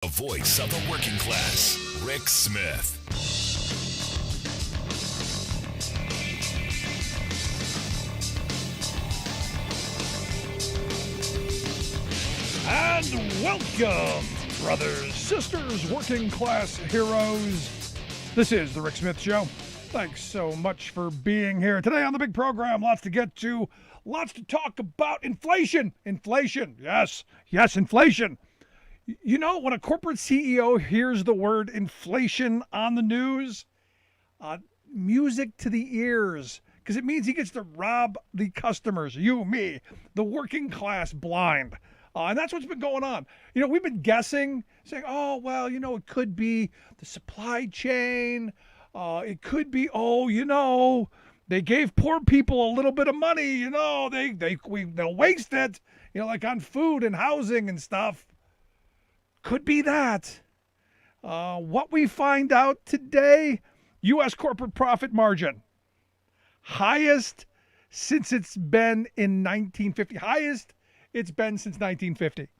The voice of the working class, Rick Smith. And welcome, brothers, sisters, working class heroes. This is the Rick Smith Show. Thanks so much for being here today on the big program. Lots to get to, lots to talk about. Inflation. Yes, inflation. You know, when a corporate CEO hears the word inflation on the news, music to the ears, because it means he gets to rob the customers, you, me, the working class blind. And that's what's been going on. You know, we've been guessing, saying, oh, well, you know, it could be the supply chain. It could be, they gave poor people a little bit of money, they'll waste it, like on food and housing and stuff. Could be that. What we find out today, U.S. corporate profit margin, highest since it's been in 1950. Highest it's been since 1950.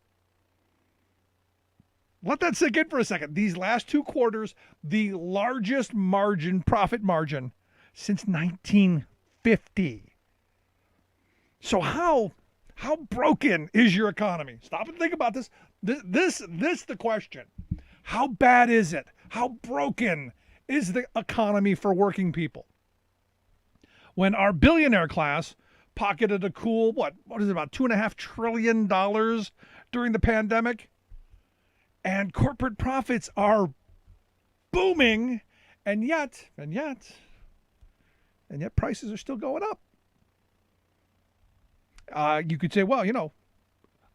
Let that sink in for a second. These last two quarters, the largest profit margin since 1950. So how broken is your economy? Stop and think about this. This the question. How bad is it? How broken is the economy for working people? When our billionaire class pocketed a cool, what is it, about $2.5 trillion during the pandemic? And corporate profits are booming, and yet prices are still going up. You could say, well,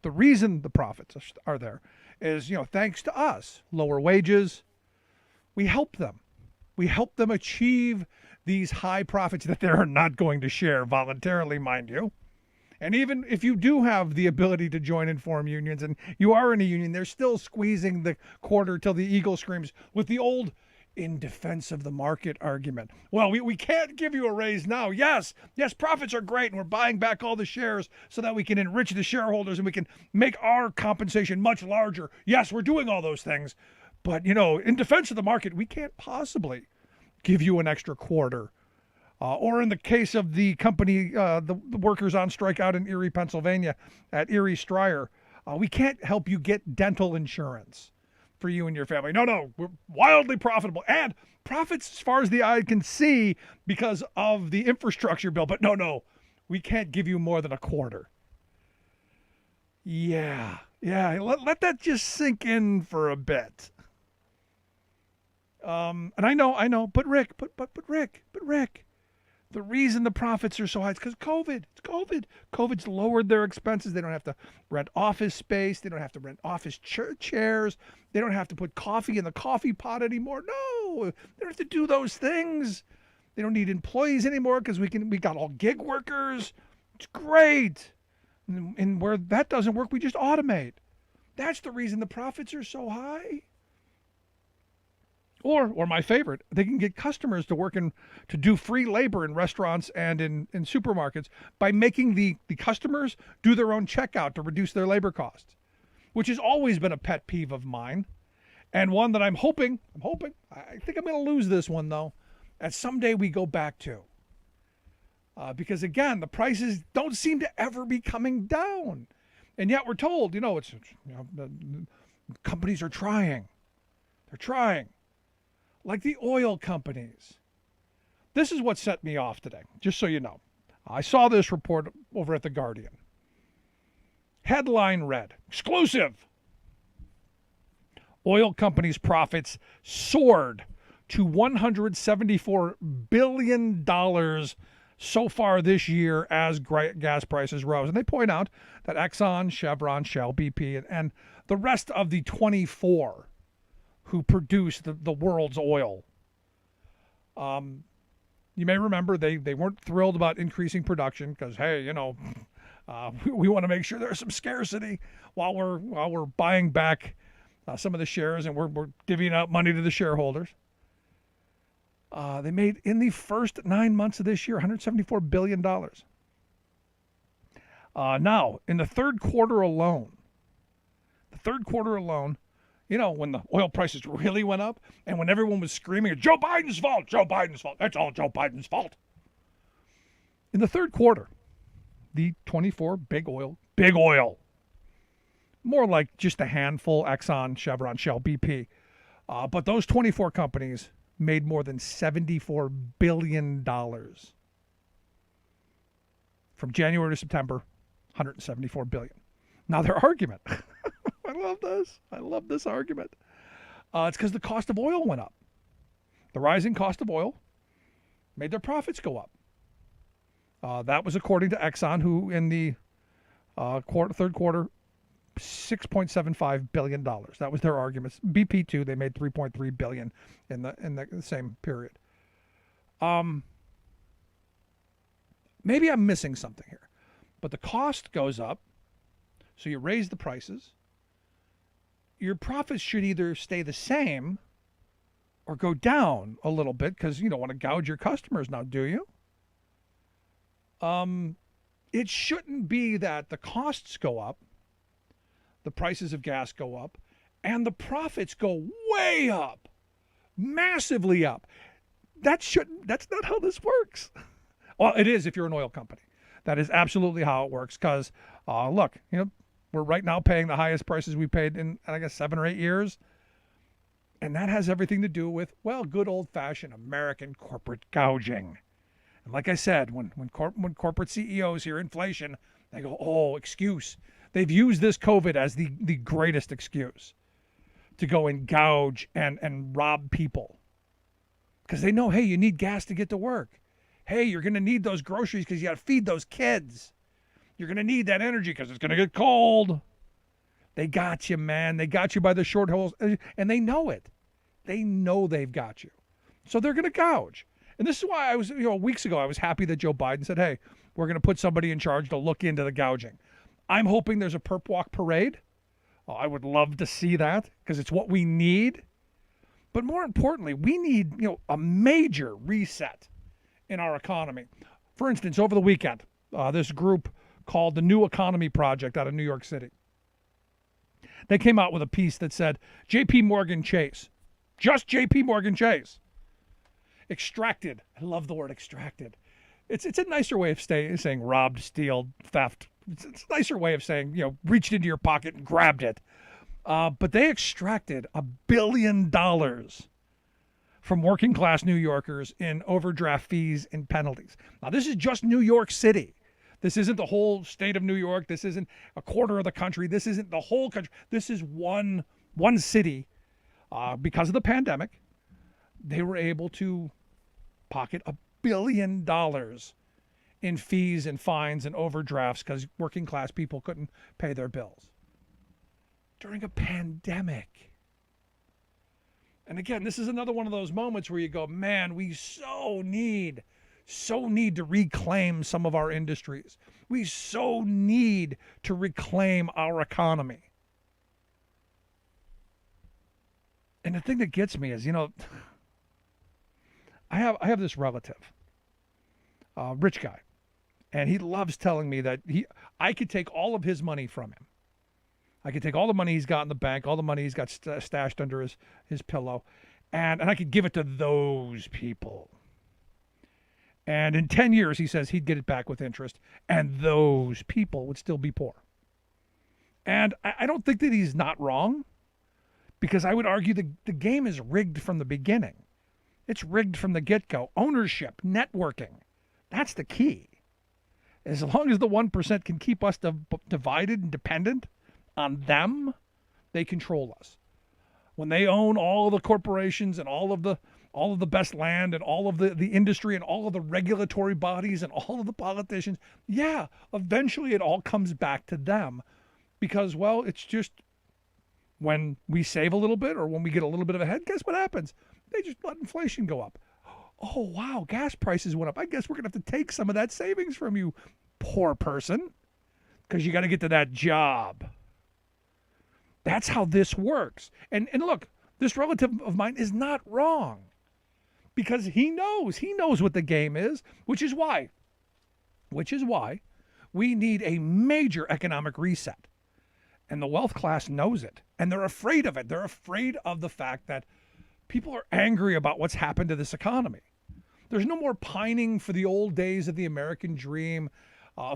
the reason the profits are there is, thanks to us, lower wages. We help them. We help them achieve these high profits that they're not going to share voluntarily, mind you. And even if you do have the ability to join and form unions and you are in a union, they're still squeezing the quarter till the eagle screams with the old in defense of the market argument. Well, we can't give you a raise now. Yes, profits are great, and we're buying back all the shares so that we can enrich the shareholders and we can make our compensation much larger. Yes, we're doing all those things. But, in defense of the market, we can't possibly give you an extra quarter. Or in the case of the company, the workers on strike out in Erie, Pennsylvania, at Erie Stryer, we can't help you get dental insurance for you and your family. No, we're wildly profitable. And profits as far as the eye can see because of the infrastructure bill. But no, we can't give you more than a quarter. Yeah, let that just sink in for a bit. And I know, but Rick, the reason the profits are so high is because COVID. It's COVID. COVID's lowered their expenses. They don't have to rent office space. They don't have to rent office chairs. They don't have to put coffee in the coffee pot anymore. No, they don't have to do those things. They don't need employees anymore because we got all gig workers. It's great. And where that doesn't work, we just automate. That's the reason the profits are so high. Or my favorite, they can get customers to do free labor in restaurants and in supermarkets by making the customers do their own checkout to reduce their labor costs, which has always been a pet peeve of mine, and one that I'm hoping, I think I'm going to lose this one though, and someday we go back to. Because again, the prices don't seem to ever be coming down, and yet we're told, the companies are trying. They're trying. Like the oil companies. This is what set me off today, just so you know. I saw this report over at The Guardian. Headline read, exclusive. Oil companies' profits soared to $174 billion so far this year as gas prices rose. And they point out that Exxon, Chevron, Shell, BP, and the rest of the 24 who produce the world's oil. You may remember they weren't thrilled about increasing production because, hey, we want to make sure there's some scarcity while we're buying back some of the shares and we're divvying out money to the shareholders. They made, in the first 9 months of this year, $174 billion. Now, in the third quarter alone, when the oil prices really went up and when everyone was screaming, Joe Biden's fault, Joe Biden's fault, that's all Joe Biden's fault. In the third quarter, the 24 big oil, more like just a handful, Exxon, Chevron, Shell, BP, but those 24 companies made more than $74 billion. From January to September, $174 billion. Now their argument, I love this argument. It's because the cost of oil went up. The rising cost of oil made their profits go up. That was according to Exxon, who in the third quarter, $6.75 billion. That was their arguments. BP too, they made $3.3 billion in the same period. Maybe I'm missing something here, but the cost goes up, so you raise the prices. Your profits should either stay the same or go down a little bit because you don't want to gouge your customers now, do you? It shouldn't be that the costs go up, the prices of gas go up, and the profits go way up, massively up. That's not how this works. Well, it is if you're an oil company. That is absolutely how it works because, look, we're right now paying the highest prices we paid in, I guess, 7 or 8 years. And that has everything to do with, well, good old-fashioned American corporate gouging. And like I said, when corporate CEOs hear inflation, they go, oh, excuse. They've used this COVID as the greatest excuse to go and gouge and rob people. Because they know, hey, you need gas to get to work. Hey, you're going to need those groceries because you got to feed those kids. You're going to need that energy because it's going to get cold. They got you, man. They got you by the short hole, and they know it. They know they've got you. So they're going to gouge. And this is why I was, weeks ago, I was happy that Joe Biden said, hey, we're going to put somebody in charge to look into the gouging. I'm hoping there's a perp walk parade. Oh, I would love to see that because it's what we need. But more importantly, we need, a major reset in our economy. For instance, over the weekend, this group called the New Economy Project out of New York City, they came out with a piece that said, J.P. Morgan Chase, just J.P. Morgan Chase, extracted. I love the word extracted. It's a nicer way of saying robbed, steal, theft. It's a nicer way of saying, reached into your pocket and grabbed it. But they extracted $1 billion from working class New Yorkers in overdraft fees and penalties. Now, this is just New York City. This isn't the whole state of New York. This isn't a quarter of the country. This isn't the whole country. This is one city. Because of the pandemic, they were able to pocket $1 billion in fees and fines and overdrafts because working class people couldn't pay their bills during a pandemic. And again, this is another one of those moments where you go, man, we so need to reclaim some of our industries. We so need to reclaim our economy. And the thing that gets me is, I have this relative, rich guy, and he loves telling me that I could take all of his money from him. I could take all the money he's got in the bank, all the money he's got stashed under his pillow, and I could give it to those people. And in 10 years, he says he'd get it back with interest, and those people would still be poor. And I don't think that he's not wrong, because I would argue the game is rigged from the beginning. It's rigged from the get-go. Ownership, networking, that's the key. As long as the 1% can keep us divided and dependent on them, they control us. When they own all of the corporations and all of the best land and all of the industry and all of the regulatory bodies and all of the politicians, yeah, eventually it all comes back to them because, well, it's just when we save a little bit or when we get a little bit of a head, guess what happens? They just let inflation go up. Oh, wow, gas prices went up. I guess we're going to have to take some of that savings from you, poor person, because you got to get to that job. That's how this works. And look, this relative of mine is not wrong because he knows what the game is, which is why we need a major economic reset. And the wealth class knows it. And they're afraid of it. They're afraid of the fact that people are angry about what's happened to this economy. There's no more pining for the old days of the American dream,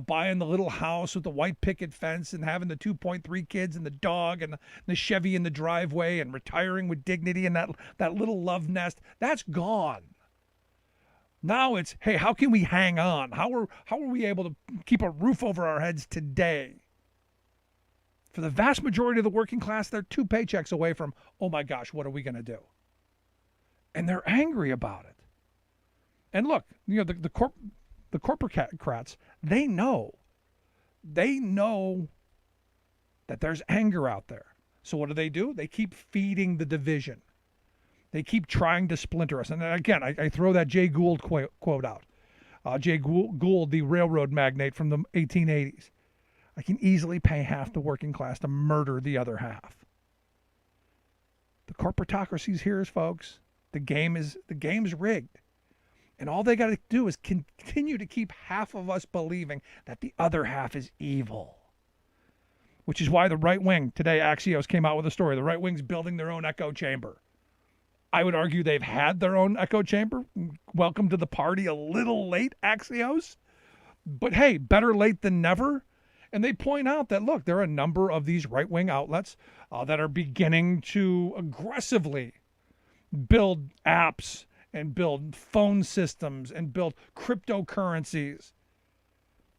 buying the little house with the white picket fence and having the 2.3 kids and the dog and the Chevy in the driveway and retiring with dignity and that little love nest. That's gone. Now it's, hey, how can we hang on? How are we able to keep a roof over our heads today? For the vast majority of the working class, they're 2 paychecks away from, oh my gosh, what are we going to do? And they're angry about it. And look, the corporates, they know that there's anger out there. So what do? They keep feeding the division. They keep trying to splinter us. And again, I throw that Jay Gould quote out. Jay Gould, the railroad magnate from the 1880s. I can easily pay half the working class to murder the other half. The corporatocracy's here, folks. The game's rigged. And all they got to do is continue to keep half of us believing that the other half is evil. Which is why the right wing, today Axios came out with a story. The right wing's building their own echo chamber. I would argue they've had their own echo chamber. Welcome to the party, a little late, Axios. But hey, better late than never. And they point out that, look, there are a number of these right-wing outlets that are beginning to aggressively build apps and build phone systems and build cryptocurrencies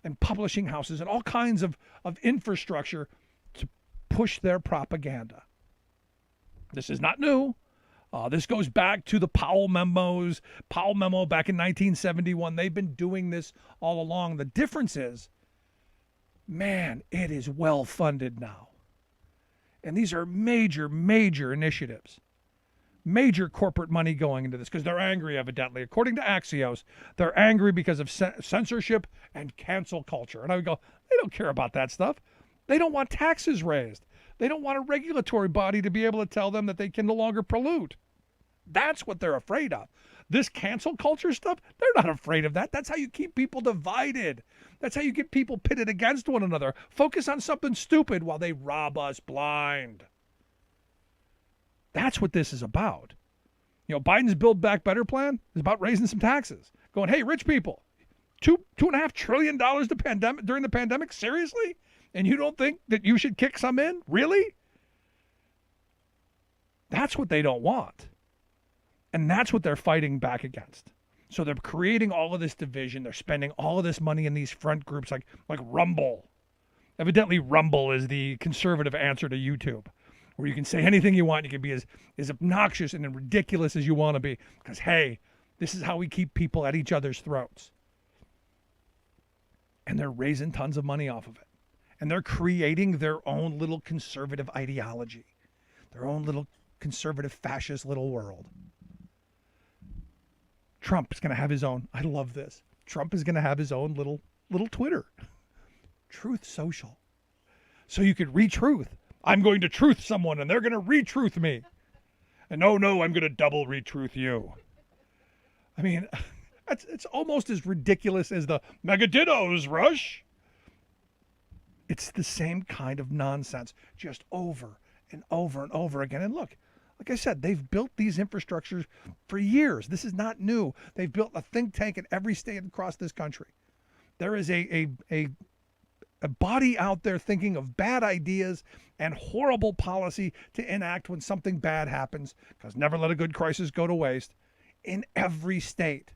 and publishing houses and all kinds of infrastructure to push their propaganda. This is not new. This goes back to the Powell memos. Powell memo back in 1971. They've been doing this all along. The difference is, man, it is well funded now. And these are major, major initiatives. Major corporate money going into this because they're angry, evidently. According to Axios, they're angry because of censorship and cancel culture. And I would go, they don't care about that stuff. They don't want taxes raised. They don't want a regulatory body to be able to tell them that they can no longer pollute. That's what they're afraid of. This cancel culture stuff, they're not afraid of that. That's how you keep people divided. That's how you get people pitted against one another. Focus on something stupid while they rob us blind. That's what this is about. You know, Biden's Build Back Better plan is about raising some taxes. Going, hey, rich people, $2.5 trillion during the pandemic? Seriously? And you don't think that you should kick some in? Really? That's what they don't want. And that's what they're fighting back against. So they're creating all of this division. They're spending all of this money in these front groups like Rumble. Evidently, Rumble is the conservative answer to YouTube, where you can say anything you want. You can be as obnoxious and ridiculous as you want to be. Because, hey, this is how we keep people at each other's throats. And they're raising tons of money off of it. And they're creating their own little conservative ideology. Their own little conservative fascist little world. Trump is going to have his own. I love this. Trump is going to have his own little Twitter. Truth Social. So you could re-truth. I'm going to truth someone and they're going to re-truth me. And no, I'm going to double re-truth you. I mean, it's almost as ridiculous as the Megadittos rush. It's the same kind of nonsense, just over and over and over again. And look, like I said, they've built these infrastructures for years. This is not new. They've built a think tank in every state across this country. There is a body out there thinking of bad ideas and horrible policy to enact when something bad happens, because never let a good crisis go to waste, in every state.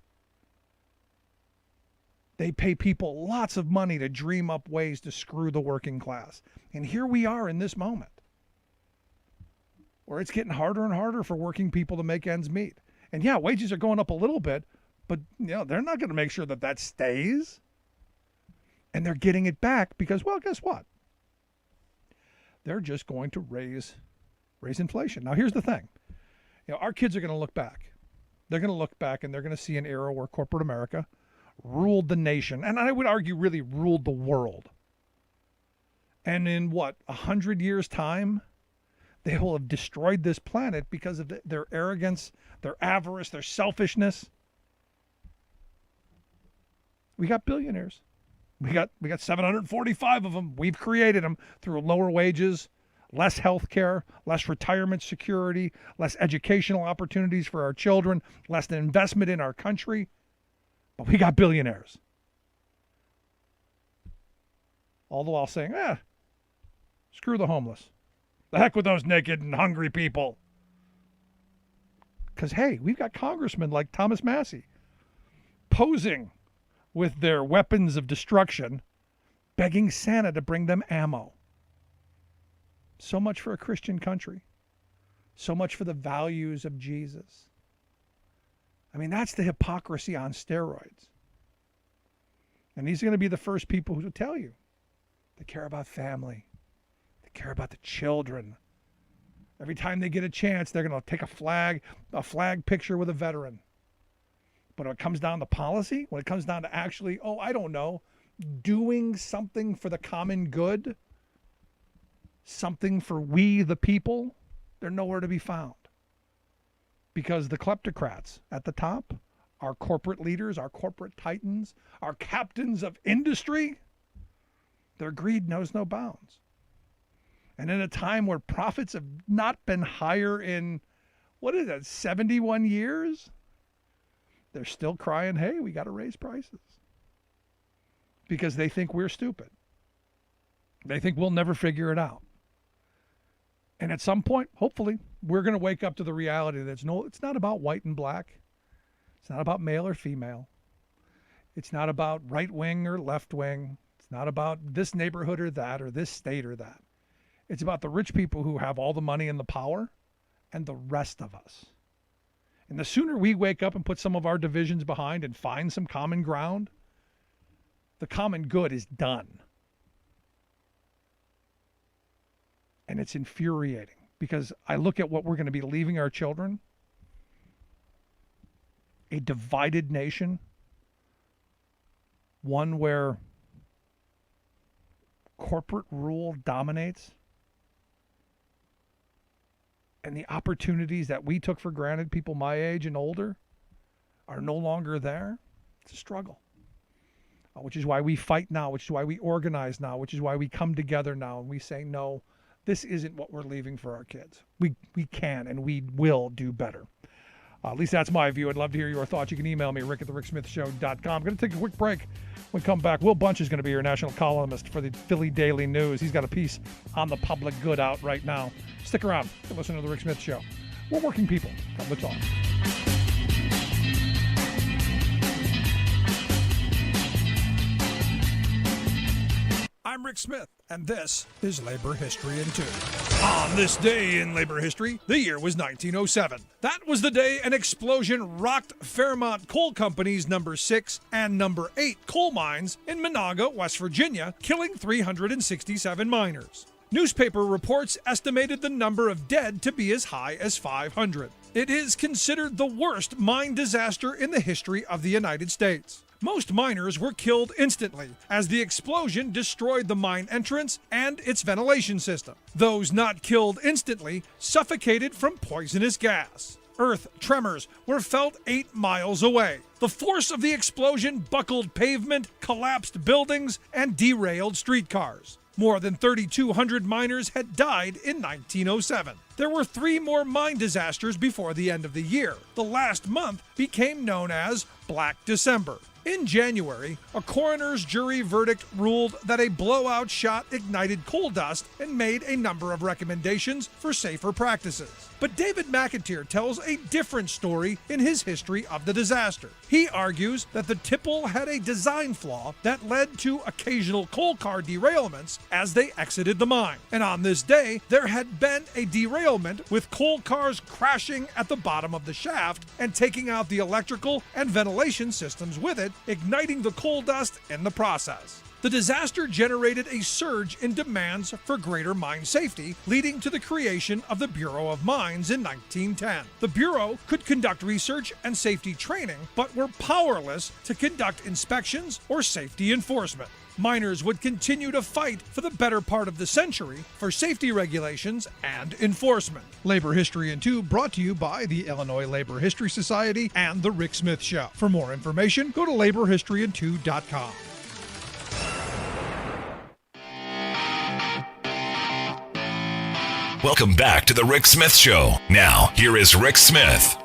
They pay people lots of money to dream up ways to screw the working class. And here we are in this moment, where it's getting harder and harder for working people to make ends meet. And yeah, wages are going up a little bit, but they're not going to make sure that stays. And they're getting it back because, well, guess what? They're just going to raise inflation. Now, here's the thing. Our kids are going to look back. They're going to look back and they're going to see an era where corporate America ruled the nation. And I would argue really ruled the world. And in 100 years' time, they will have destroyed this planet because of their arrogance, their avarice, their selfishness. We got billionaires. We got 745 of them. We've created them through lower wages, less health care, less retirement security, less educational opportunities for our children, less investment in our country. But we got billionaires. All the while saying, screw the homeless. The heck with those naked and hungry people. Because, hey, we've got congressmen like Thomas Massie posing with their weapons of destruction, begging Santa to bring them ammo. So much for a Christian country. So much for the values of Jesus. I mean, that's the hypocrisy on steroids. And these are going to be the first people who tell you they care about family. They care about the children. Every time they get a chance, they're going to take a flag picture with a veteran. But when it comes down to policy, when it comes down to actually, doing something for the common good, something for we the people, they're nowhere to be found. Because the kleptocrats at the top, our corporate leaders, our corporate titans, our captains of industry, their greed knows no bounds. And in a time where profits have not been higher in, 71 years? They're still crying, hey, we got to raise prices. Because they think we're stupid. They think we'll never figure it out. And at some point, hopefully, we're going to wake up to the reality that it's not about white and black. It's not about male or female. It's not about right wing or left wing. It's not about this neighborhood or this state or that. It's about the rich people who have all the money and the power and the rest of us. And the sooner we wake up and put some of our divisions behind and find some common ground, the common good is done. And it's infuriating because I look at what we're going to be leaving our children. A divided nation. One where corporate rule dominates. And the opportunities that we took for granted, people my age and older, are no longer there. It's a struggle. Which is why we fight now, which is why we organize now, which is why we come together now and we say, no, this isn't what we're leaving for our kids. We can and we will do better. At least that's my view. I'd love to hear your thoughts. You can email me, rick@thericksmithshow.com. I'm going to take a quick break. When we come back, Will Bunch is going to be your national columnist for the Philly Daily News. He's got a piece on the public good out right now. Stick around. Listen to The Rick Smith Show. We're working people. Come to talk. I'm Rick Smith, and this is Labor History in 2. On this day in labor history, the year was 1907. That was the day an explosion rocked Fairmont Coal Company's number 6 and number 8 coal mines in Monaga, West Virginia, killing 367 miners. Newspaper reports estimated the number of dead to be as high as 500. It is considered the worst mine disaster in the history of the United States. Most miners were killed instantly, as the explosion destroyed the mine entrance and its ventilation system. Those not killed instantly suffocated from poisonous gas. Earth tremors were felt 8 miles away. The force of the explosion buckled pavement, collapsed buildings, and derailed streetcars. More than 3,200 miners had died in 1907. There were 3 more mine disasters before the end of the year. The last month became known as Black December. In January, a coroner's jury verdict ruled that a blowout shot ignited coal dust and made a number of recommendations for safer practices. But David McIntyre tells a different story in his history of the disaster. He argues that the tipple had a design flaw that led to occasional coal car derailments as they exited the mine. And on this day, there had been a derailment with coal cars crashing at the bottom of the shaft and taking out the electrical and ventilation systems with it, igniting the coal dust in the process. The disaster generated a surge in demands for greater mine safety, leading to the creation of the Bureau of Mines in 1910. The Bureau could conduct research and safety training, but were powerless to conduct inspections or safety enforcement. Miners would continue to fight for the better part of the century for safety regulations and enforcement. Labor History in 2 brought to you by the Illinois Labor History Society and The Rick Smith Show. For more information, go to laborhistoryin2.com. Welcome back to the Rick Smith Show. Now, here is Rick Smith.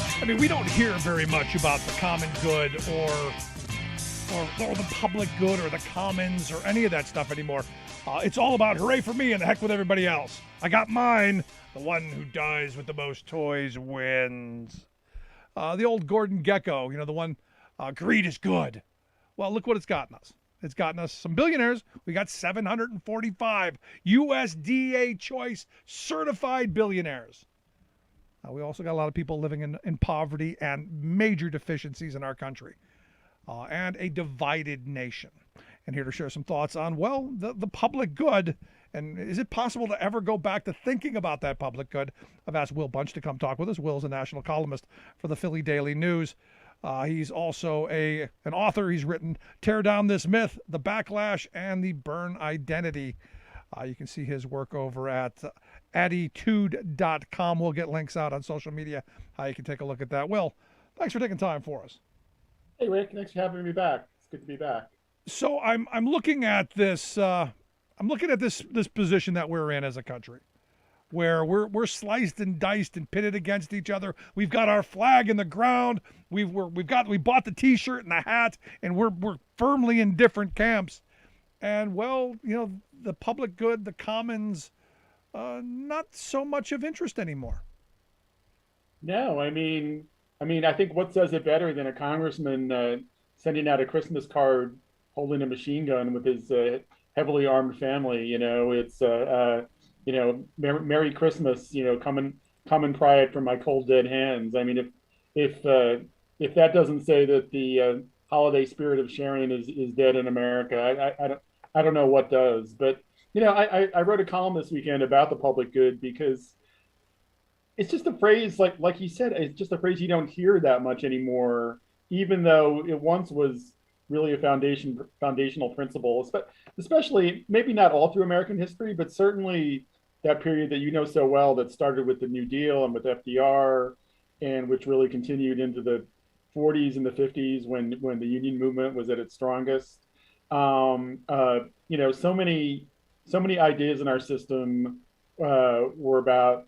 I mean, we don't hear very much about the common good or the public good or the commons or any of that stuff anymore. It's all about hooray for me and the heck with everybody else. I got mine. The one who dies with the most toys wins. The old Gordon Gekko, the one, greed is good. Well, look what it's gotten us. It's gotten us some billionaires. We got 745 USDA choice certified billionaires. We also got a lot of people living in poverty and major deficiencies in our country, and a divided nation. And here to share some thoughts on, the public good, and is it possible to ever go back to thinking about that public good? I've asked Will Bunch to come talk with us. Will's a national columnist for the Philly Daily News. He's also an author. He's written Tear Down This Myth, The Backlash, and The Burn Identity. You can see his work over at attitude.com. We'll get links out on social media. You can take a look at that. Will, thanks for taking time for us. Hey, Rick. Thanks for having me back. It's good to be back. So I'm looking at this. I'm looking at this position that we're in as a country, where we're sliced and diced and pitted against each other. We've got our flag in the ground. We bought the T-shirt and the hat, and we're firmly in different camps. And the public good, the commons, not so much of interest anymore. No, I think what says it better than a congressman sending out a Christmas card holding a machine gun with his heavily armed family. It's Merry Christmas. Come and pry it from my cold dead hands. I mean, if that doesn't say that the holiday spirit of sharing is dead in America, I don't know what does. But I wrote a column this weekend about the public good because it's just a phrase, like you said, it's just a phrase you don't hear that much anymore, even though it once was really a foundational principle, especially maybe not all through American history, but certainly that period that you know so well that started with the New Deal and with FDR, and which really continued into the 40s and the 50s when the union movement was at its strongest. So many ideas in our system were about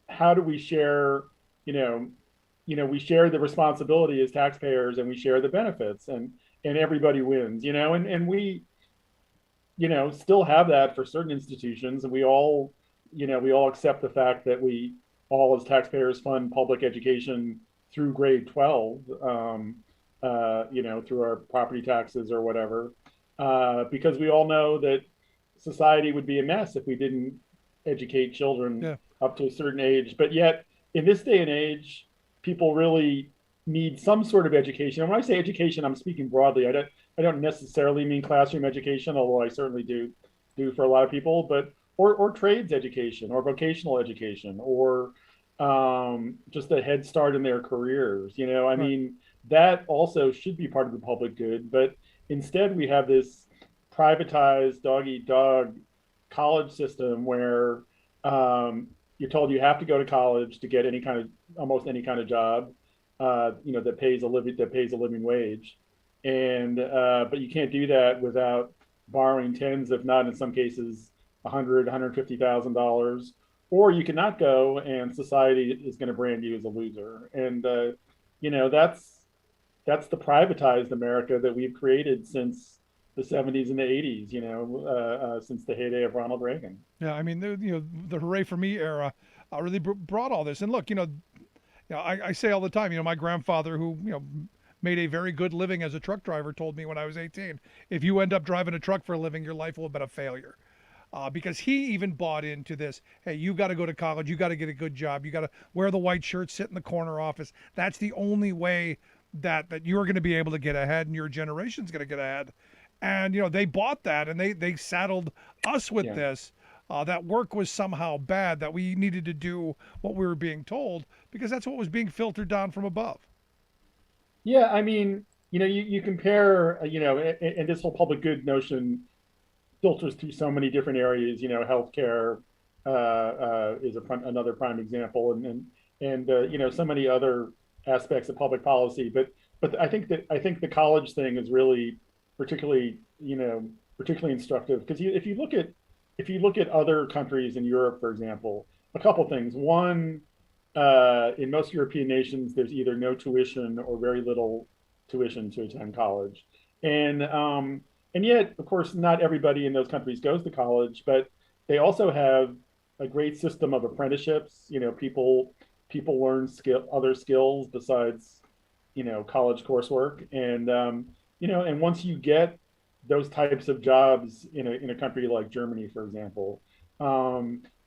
how do we share, we share the responsibility as taxpayers and we share the benefits and everybody wins, and we, still have that for certain institutions, and we all accept the fact that we all as taxpayers fund public education through grade 12, through our property taxes or whatever, because we all know that society would be a mess if we didn't educate children up to a certain age. But yet, in this day and age, people really need some sort of education. And when I say education, I'm speaking broadly. I don't necessarily mean classroom education, although I certainly do for a lot of people, but or trades education or vocational education or just a head start in their careers. I mean, that also should be part of the public good, but instead we have this privatized dog-eat-dog college system where you're told you have to go to college to get almost any kind of job, that pays a living wage, and but you can't do that without borrowing tens, if not in some cases, $150,000, or you cannot go, and society is going to brand you as a loser. And that's the privatized America that we've created since the 70s and the 80s, since the heyday of Ronald Reagan. Yeah, I mean, the hooray for me era really brought all this. And look, I say all the time, my grandfather, who, made a very good living as a truck driver, told me when I was 18, if you end up driving a truck for a living, your life will have been a failure. Because he even bought into this. Hey, you got to go to college. You got to get a good job. You got to wear the white shirt, sit in the corner office. That's the only way that you're going to be able to get ahead and your generation's going to get ahead. And, they bought that, and they saddled us with this. That work was somehow bad, that we needed to do what we were being told because that's what was being filtered down from above. Yeah, I mean, you compare, and this whole public good notion filters through so many different areas. Healthcare is another prime example, and so many other aspects of public policy. But I think the college thing is really particularly particularly instructive because if you look at other countries in Europe, for example, a couple things. One, in most European nations, there's either no tuition or very little tuition to attend college, and yet, of course, not everybody in those countries goes to college, but they also have a great system of apprenticeships. People learn other skills besides college coursework, and once you get those types of jobs in a country like Germany, for example,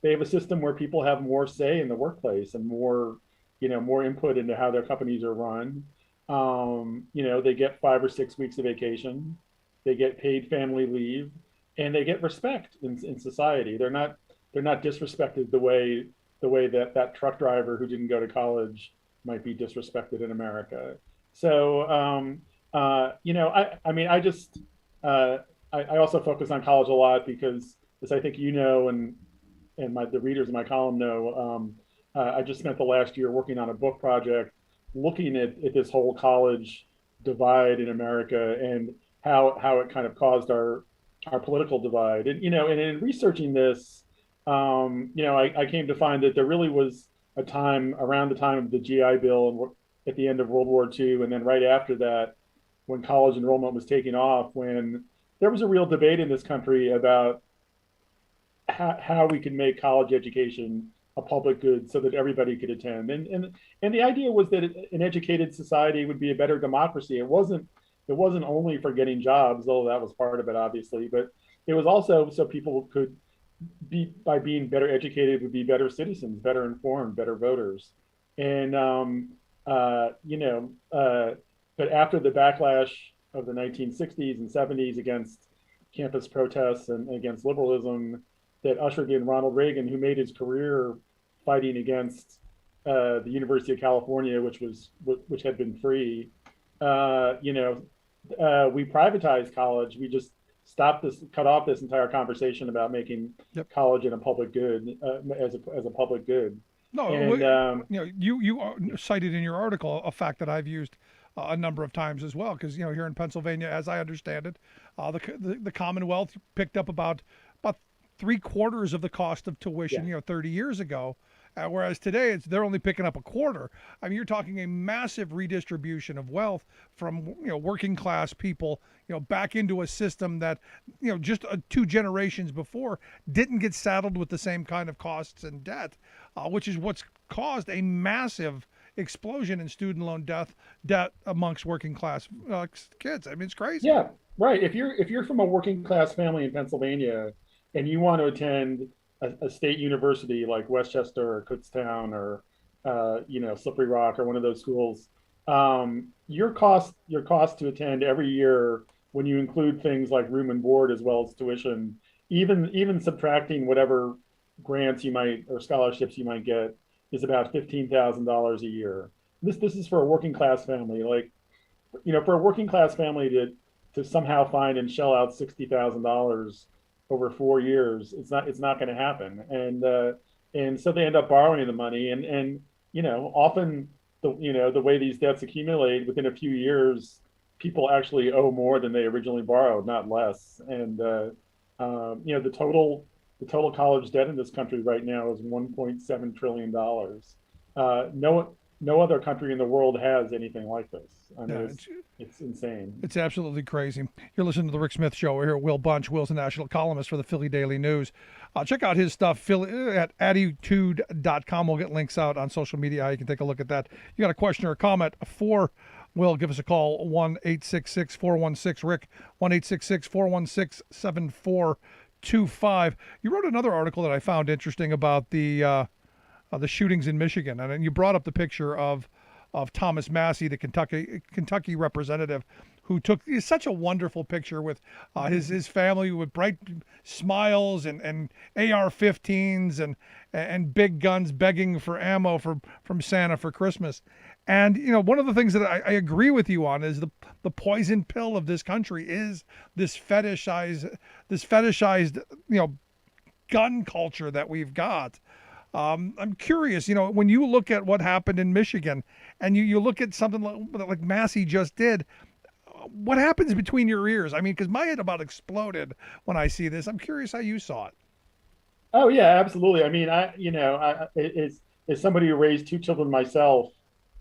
they have a system where people have more say in the workplace and more input into how their companies are run. They get 5 or 6 weeks of vacation, they get paid family leave, and they get respect in society. They're not disrespected the way that truck driver who didn't go to college might be disrespected in America. So, I mean, I also focus on college a lot because, as I think and the readers of my column know, I just spent the last year working on a book project looking at this whole college divide in America and how it kind of caused our political divide. And in researching this, I came to find that there really was a time around the time of the GI Bill and at the end of World War II, and then right after that, when college enrollment was taking off, when there was a real debate in this country about how we could make college education a public good so that everybody could attend. And the idea was that an educated society would be a better democracy. It wasn't only for getting jobs, although that was part of it, obviously, but it was also so people could by being better educated, would be better citizens, better informed, better voters. And but after the backlash of the 1960s and 70s against campus protests and against liberalism that ushered in Ronald Reagan, who made his career fighting against the University of California, which had been free. We privatized college. We just cut off this entire conversation about making college in a public good as a public good. No, and, you cited in your article a fact that I've used a number of times as well, because here in Pennsylvania, as I understand it, the Commonwealth picked up about 3/4 of the cost of tuition, 30 years ago. Whereas today they're only picking up a quarter. I mean, you're talking a massive redistribution of wealth from working class people back into a system that just 2 generations before didn't get saddled with the same kind of costs and debt, which is what's caused a massive explosion in student loan debt amongst working class kids. I mean, it's crazy. Yeah, right. If you're from a working class family in Pennsylvania and you want to attend a state university like Westchester or Kutztown or Slippery Rock or one of those schools, your cost to attend every year, when you include things like room and board as well as tuition, even subtracting whatever grants you might or scholarships you might get, is about $15,000 a year. This is for a working class family. Like, for a working class family to somehow find and shell out $60,000 over 4 years, it's not going to happen. And so they end up borrowing the money, and often the way these debts accumulate, within a few years, people actually owe more than they originally borrowed, not less. And the total college debt in this country right now is $1.7 trillion. No other country in the world has anything like this. I mean, it's insane. It's absolutely crazy. You're listening to the Rick Smith Show. We're here with Will Bunch. Will's a national columnist for the Philly Daily News. Check out his stuff at attitude.com. We'll get links out on social media. You can take a look at that. You got a question or a comment for Will, give us a call, 1-866-416-RICK, 1-866-416-7425. You wrote another article that I found interesting about the shootings in Michigan, and then you brought up the picture of Thomas Massey, the Kentucky representative, who took such a wonderful picture with his family with bright smiles and AR-15s and big guns begging for ammo from Santa for Christmas. And one of the things that I agree with you on is the poison pill of this country is this fetishized gun culture that we've got. I'm curious, when you look at what happened in Michigan and you look at something like Massey just did, what happens between your ears? I mean, because my head about exploded when I see this. I'm curious how you saw it. Oh yeah, absolutely. I mean, as somebody who raised two children myself,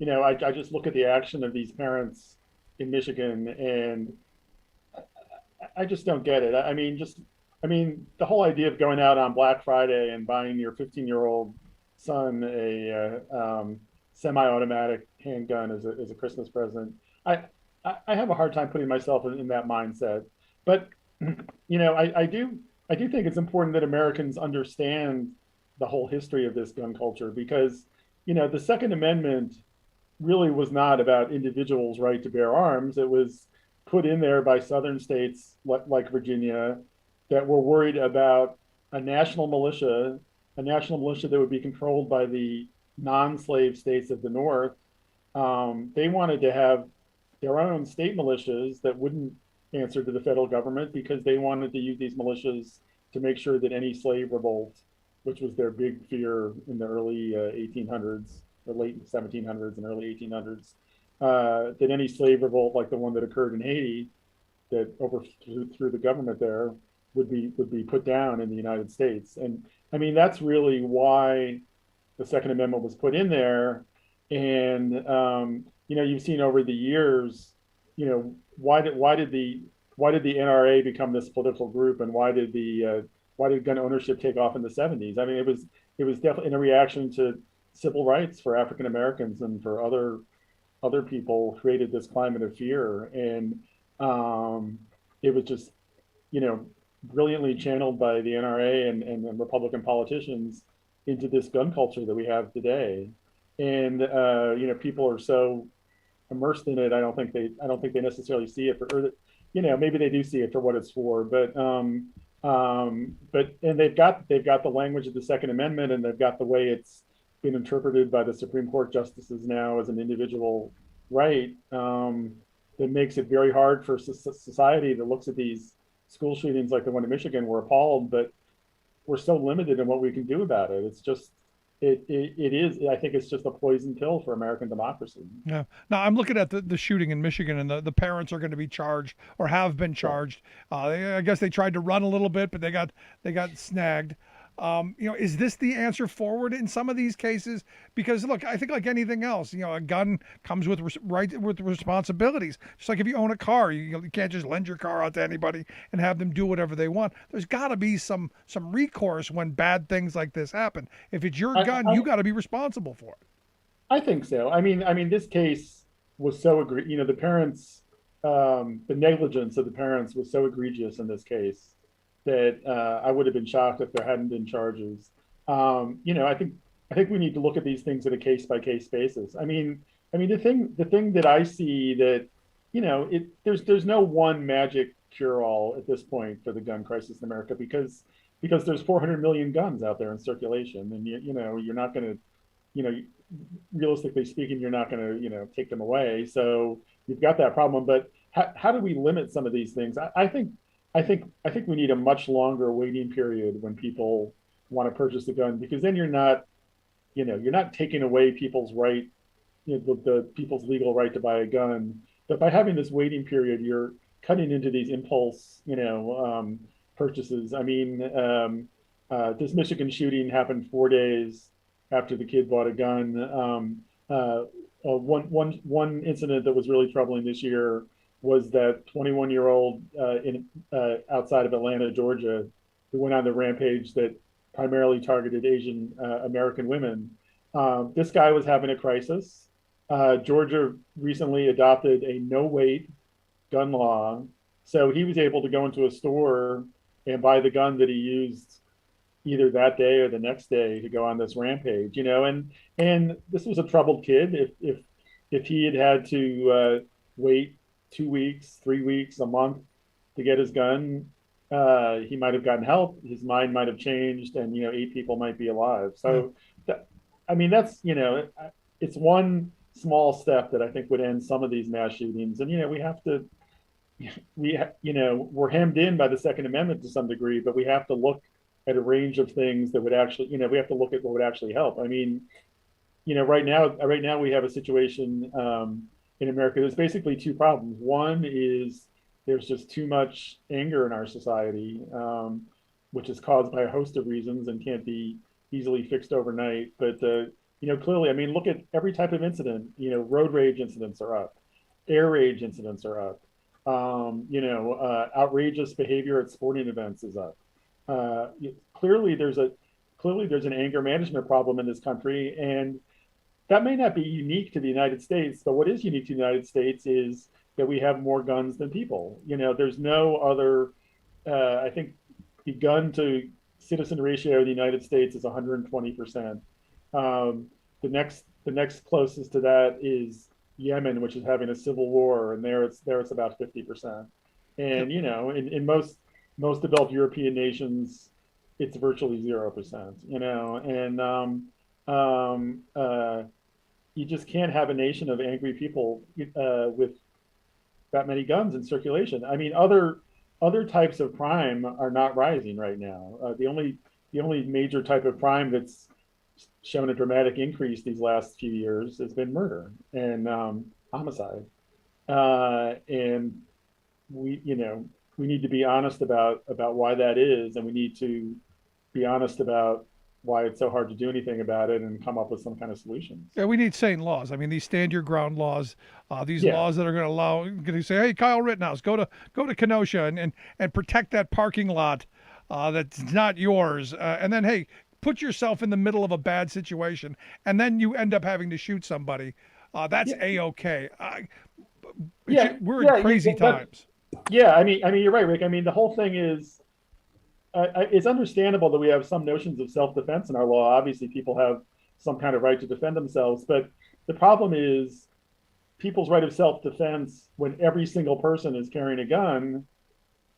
I just look at the action of these parents in Michigan, and I just don't get it. I mean, the whole idea of going out on Black Friday and buying your 15-year-old son a semi-automatic handgun as a Christmas present, I, I have a hard time putting myself in that mindset. But I do think it's important that Americans understand the whole history of this gun culture, because the Second Amendment really was not about individuals' right to bear arms. It was put in there by southern states like Virginia that were worried about a national militia that would be controlled by the non-slave states of the North. They wanted to have their own state militias that wouldn't answer to the federal government, because they wanted to use these militias to make sure that any slave revolt, which was their big fear in the early 1800s, the late 1700s and early 1800s, that any slave revolt like the one that occurred in Haiti that overthrew the government there would be put down in the United States. And I mean, that's really why the Second Amendment was put in there. And you've seen over the years, why did the NRA become this political group, and why did gun ownership take off in the 70s? I mean, it was definitely in a reaction to civil rights for African Americans and for other people created this climate of fear. And it was just, brilliantly channeled by the NRA and Republican politicians into this gun culture that we have today. And people are so immersed in it. I don't think they necessarily see it maybe they do see it for what it's for, but they've got the language of the Second Amendment, and they've got the way it's been interpreted by the Supreme Court justices now as an individual right, that makes it very hard for society that looks at these school shootings like the one in Michigan. We're appalled, but we're so limited in what we can do about it. It's just, it is, I think it's just a poison pill for American democracy. Yeah. Now I'm looking at the shooting in Michigan, and the parents are going to be charged or have been charged. I guess they tried to run a little bit, but they got snagged. Is this the answer forward in some of these cases? Because look, I think like anything else, a gun comes with with responsibilities. Just like if you own a car, you can't just lend your car out to anybody and have them do whatever they want. There's got to be some recourse when bad things like this happen. If it's your gun, you got to be responsible for it. I think so. I mean, this case was so the parents, the negligence of the parents was so egregious in this case that I would have been shocked if there hadn't been charges. I think we need to look at these things on a case by case basis. I mean, the thing that I see that, there's no one magic cure all at this point for the gun crisis in America, because there's 400 million guns out there in circulation, and you're not going to, realistically speaking, you're not going to, take them away. So you've got that problem. But how do we limit some of these things? I think we need a much longer waiting period when people want to purchase a gun, because then you're not taking away people's right, the people's legal right to buy a gun. But by having this waiting period, you're cutting into these impulse, purchases. I mean, this Michigan shooting happened 4 days after the kid bought a gun. One incident that was really troubling this year was that 21-year-old outside of Atlanta, Georgia, who went on the rampage that primarily targeted Asian American women. This guy was having a crisis. Georgia recently adopted a no-wait gun law, so he was able to go into a store and buy the gun that he used either that day or the next day to go on this rampage. And this was a troubled kid. If he had to wait 2 weeks, 3 weeks, a month to get his gun, he might have gotten help. His mind might have changed, and 8 people might be alive. So, that's it's one small step that I think would end some of these mass shootings. And we're hemmed in by the Second Amendment to some degree, but we have to look at a range of things that would actually, we have to look at what would actually help. I mean, right now we have a situation in America, there's basically two problems. One is there's just too much anger in our society, which is caused by a host of reasons and can't be easily fixed overnight. But clearly, I mean, look at every type of incident. Road rage incidents are up, air rage incidents are up. Outrageous behavior at sporting events is up. Clearly, there's an anger management problem in this country, and that may not be unique to the United States, but what is unique to the United States is that we have more guns than people. There's no other, I think the gun to citizen ratio in the United States is 120%. The next closest to that is Yemen, which is having a civil war, and there it's about 50%. And in most developed European nations, it's virtually 0%. You just can't have a nation of angry people with that many guns in circulation. I mean, other types of crime are not rising right now. The only major type of crime that's shown a dramatic increase these last few years has been murder and homicide. And we need to be honest about why that is, and we need to be honest about why it's so hard to do anything about it and come up with some kind of solutions. Yeah, we need sane laws. I mean, these stand your ground laws, laws that are going to say, hey, Kyle Rittenhouse, go to Kenosha and protect that parking lot that's not yours. And then, hey, put yourself in the middle of a bad situation, and then you end up having to shoot somebody. That's A-okay. We're in crazy times. Yeah, I mean, you're right, Rick. I mean, the whole thing is, it's understandable that we have some notions of self-defense in our law. Obviously, people have some kind of right to defend themselves, but the problem is people's right of self-defense, when every single person is carrying a gun,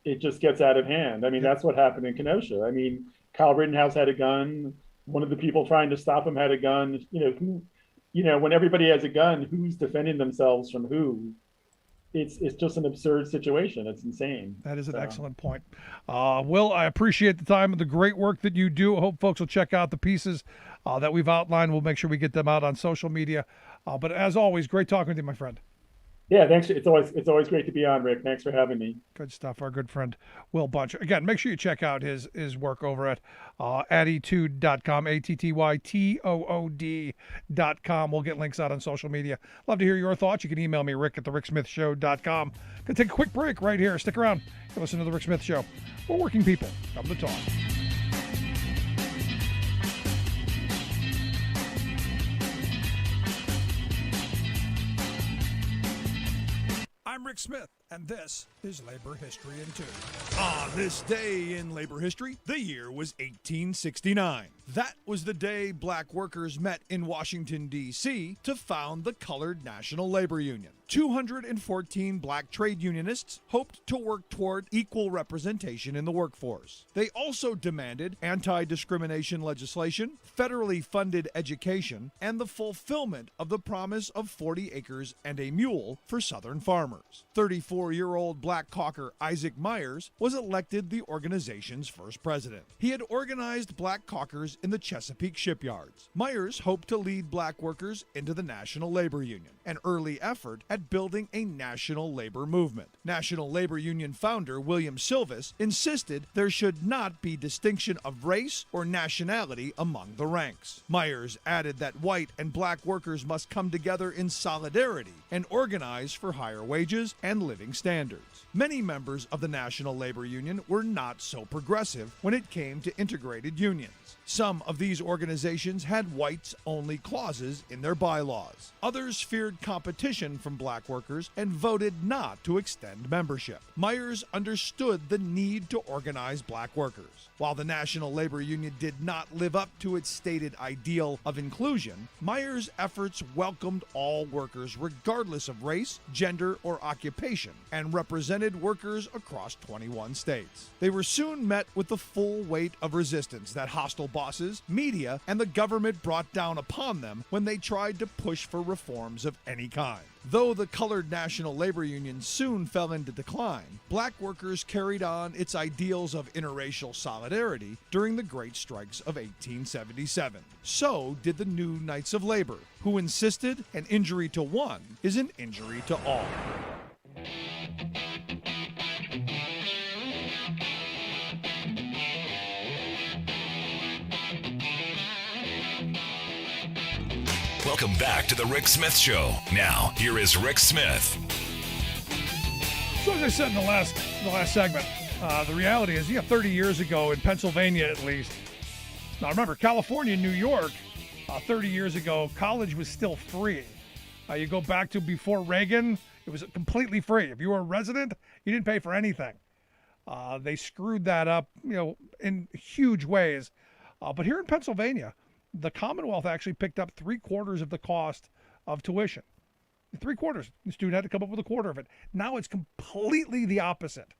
it just gets out of hand. I mean, that's what happened in Kenosha. I mean, Kyle Rittenhouse had a gun. One of the people trying to stop him had a gun. When everybody has a gun, who's defending themselves from who? It's just an absurd situation. It's insane. That is an excellent point. Will, I appreciate the time and the great work that you do. I hope folks will check out the pieces that we've outlined. We'll make sure we get them out on social media. But as always, great talking with you, my friend. Yeah, thanks. It's always great to be on, Rick. Thanks for having me. Good stuff. Our good friend Will Bunch. Again, make sure you check out his work over at attitude.com, ATTYTOOD.com. We'll get links out on social media. Love to hear your thoughts. You can email me, rick@thericksmithshow.com. Gonna take a quick break right here. Stick around. You listen to The Rick Smith Show. We're working people. Come to talk. I'm Rick Smith, and this is Labor History in 2. On this day in labor history, the year was 1869. That was the day black workers met in Washington, D.C. to found the Colored National Labor Union. 214 black trade unionists hoped to work toward equal representation in the workforce. They also demanded anti-discrimination legislation, federally funded education, and the fulfillment of the promise of 40 acres and a mule for Southern farmers. 34-year-old black caucur Isaac Myers was elected the organization's first president. He had organized black caucurs in the Chesapeake shipyards. Myers hoped to lead black workers into the National Labor Union, an early effort at building a national labor movement. National Labor Union founder William Silvis insisted there should not be distinction of race or nationality among the ranks. Myers added that white and black workers must come together in solidarity and organize for higher wages and living standards. Many members of the National Labor Union were not so progressive when it came to integrated unions. Some of these organizations had whites-only clauses in their bylaws. Others feared competition from black workers and voted not to extend membership. Myers understood the need to organize black workers. While the National Labor Union did not live up to its stated ideal of inclusion, Myers' efforts welcomed all workers regardless of race, gender, or occupation and represented workers across 21 states. They were soon met with the full weight of resistance that hostile bosses, media, and the government brought down upon them when they tried to push for reforms of any kind. Though the Colored National Labor Union soon fell into decline, black workers carried on its ideals of interracial solidarity during the Great Strikes of 1877. So did the new Knights of Labor, who insisted an injury to one is an injury to all. Welcome back to the Rick Smith Show. Now, here is Rick Smith. So as I said in the last segment, the reality is, 30 years ago in Pennsylvania at least. Now remember, California and New York, 30 years ago, college was still free. You go back to before Reagan, it was completely free. If you were a resident, you didn't pay for anything. They screwed that up, in huge ways. But here in Pennsylvania, the Commonwealth actually picked up 3/4 of the cost of tuition. 3/4. The student had to come up with 1/4 of it. Now it's completely the opposite.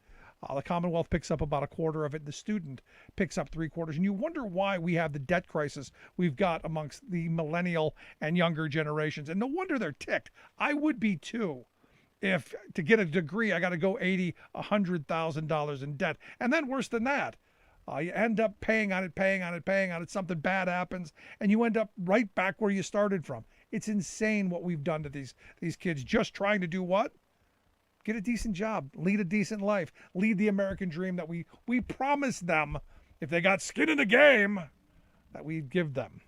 The Commonwealth picks up about 1/4 of it. The student picks up 3/4. And you wonder why we have the debt crisis we've got amongst the millennial and younger generations. And no wonder they're ticked. I would be too. If to get a degree, I got to go $80,000, $100,000 in debt. And then worse than that, you end up paying on it. Something bad happens, and you end up right back where you started from. It's insane what we've done to these kids just trying to do what? Get a decent job, lead a decent life, lead the American dream that we promised them if they got skin in the game that we'd give them.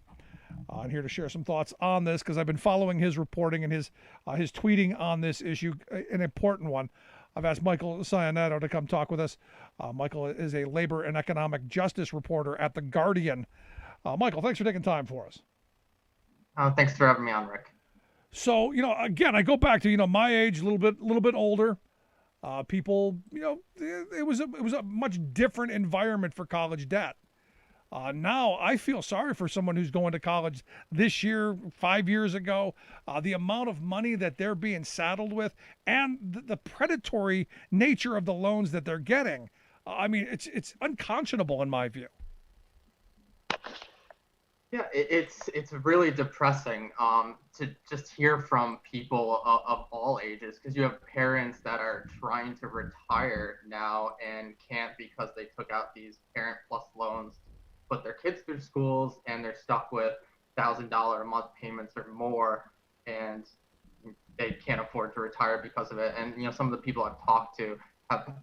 I'm here to share some thoughts on this because I've been following his reporting and his tweeting on this issue, an important one. I've asked Michael Sainato to come talk with us. Michael is a labor and economic justice reporter at The Guardian. Michael, thanks for taking time for us. Thanks for having me on, Rick. So, again, I go back to, my age, a little bit older. People, it was a much different environment for college debt. Now I feel sorry for someone who's going to college this year, 5 years ago, the amount of money that they're being saddled with and the predatory nature of the loans that they're getting. It's unconscionable in my view. Yeah, it's really depressing to just hear from people of all ages, because you have parents that are trying to retire now and can't because they took out these Parent Plus loans to put their kids through schools, and they're stuck with $1,000 a month payments or more, and they can't afford to retire because of it. And some of the people I've talked to have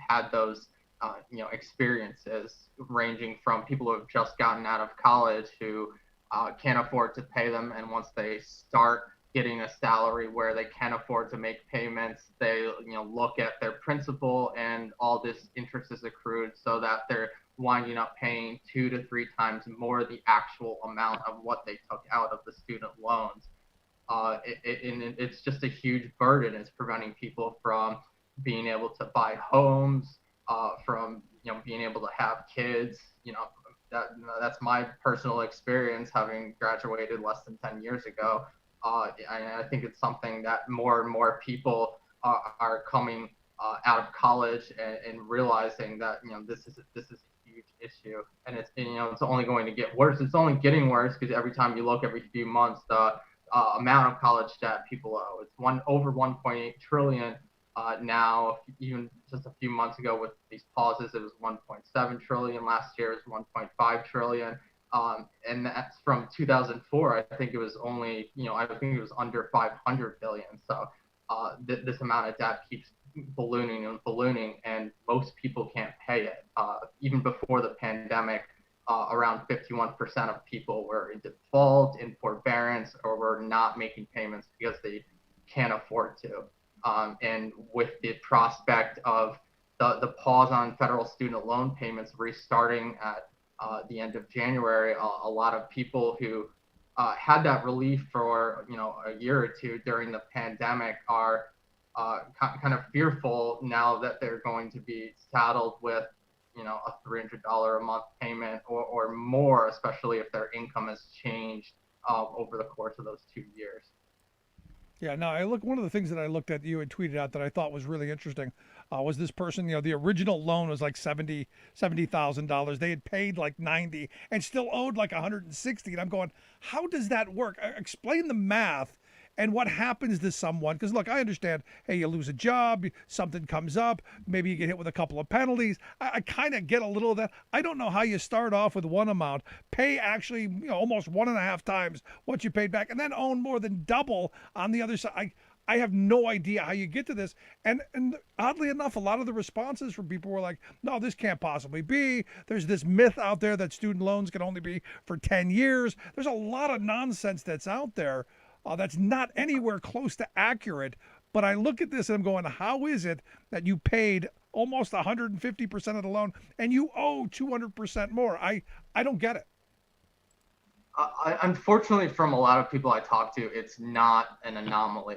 had those experiences, ranging from people who have just gotten out of college who can't afford to pay them, and once they start getting a salary where they can afford to make payments, they look at their principal and all this interest is accrued, so that they're winding up paying 2 to 3 times more the actual amount of what they took out of the student loans. It's just a huge burden. It's preventing people from being able to buy homes, from being able to have kids. That's my personal experience, having graduated less than 10 years ago. I think it's something that more and more people are coming out of college and realizing that this is a huge issue, and it's only going to get worse. It's only getting worse because every time you look, every few months, the amount of college debt people owe, it's over 1.8 trillion. Now, even just a few months ago with these pauses, it was 1.7 trillion. Last year it was 1.5 trillion. And that's from 2004. I think it was only, I think it was under 500 billion. So this amount of debt keeps ballooning and ballooning, and most people can't pay it. Even before the pandemic, around 51% of people were in default, in forbearance, or were not making payments because they can't afford to. And with the prospect of the pause on federal student loan payments restarting at the end of January, a lot of people who had that relief for a year or two during the pandemic are kind of fearful now that they're going to be saddled with a $300 a month payment or more, especially if their income has changed over the course of those 2 years. Yeah, no, one of the things that I looked at you had tweeted out that I thought was really interesting was this person, the original loan was like $70,000. They had paid like 90 and still owed like 160. And I'm going, how does that work? Explain the math and what happens to someone. Because look, I understand, hey, you lose a job, something comes up, maybe you get hit with a couple of penalties. I kind of get a little of that. I don't know how you start off with one amount, pay actually, almost 1.5 times what you paid back, and then own more than double on the other side. I have no idea how you get to this. And oddly enough, a lot of the responses from people were like, no, this can't possibly be. There's this myth out there that student loans can only be for 10 years. There's a lot of nonsense that's out there that's not anywhere close to accurate. But I look at this and I'm going, how is it that you paid almost 150% of the loan and you owe 200% more? I don't get it. Unfortunately, from a lot of people I talk to, it's not an anomaly.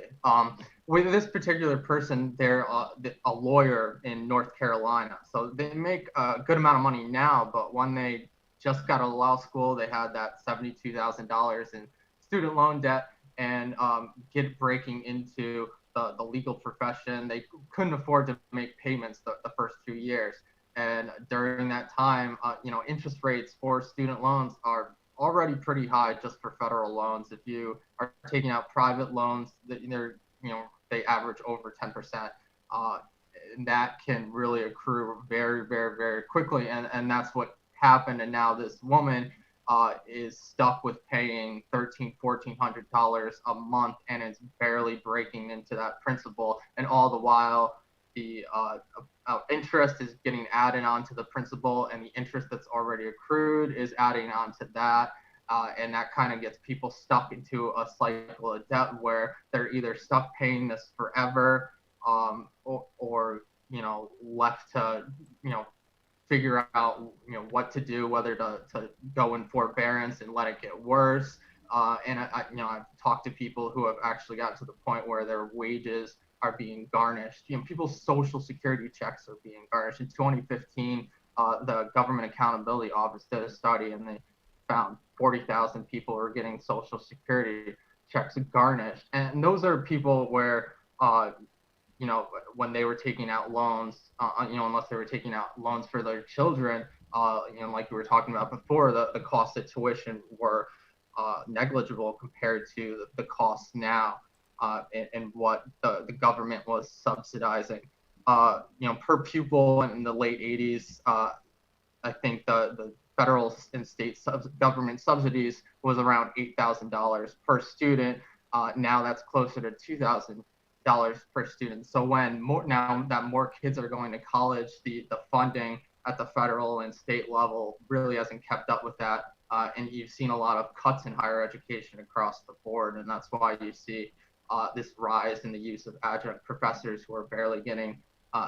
With this particular person, they're a lawyer in North Carolina. So they make a good amount of money now, but when they just got out of law school, they had that $72,000 in student loan debt and breaking into the legal profession. They couldn't afford to make payments the first 2 years. And during that time, interest rates for student loans are already pretty high just for federal loans. If you are taking out private loans, they average over 10%. And that can really accrue very, very, very quickly. And that's what happened. And now this woman is stuck with paying $1,400 a month and is barely breaking into that principal. And all the while, the interest is getting added onto the principal, and the interest that's already accrued is adding onto that. And that kind of gets people stuck into a cycle of debt where they're either stuck paying this forever or left to, figure out, what to do, whether to go in forbearance and let it get worse. And I've talked to people who have actually got to the point where their wages are being garnished. People's social security checks are being garnished. In 2015, the Government Accountability Office did a study, and they found 40,000 people were getting social security checks garnished. And those are people where, when they were taking out loans, unless they were taking out loans for their children, like we were talking about before, the cost of tuition were negligible compared to the costs now. And what the government was subsidizing. Per pupil in the late 80s, I think the federal and state government subsidies was around $8,000 per student. Now that's closer to $2,000 per student. So now that more kids are going to college, the funding at the federal and state level really hasn't kept up with that. And you've seen a lot of cuts in higher education across the board. And that's why you see this rise in the use of adjunct professors who are barely getting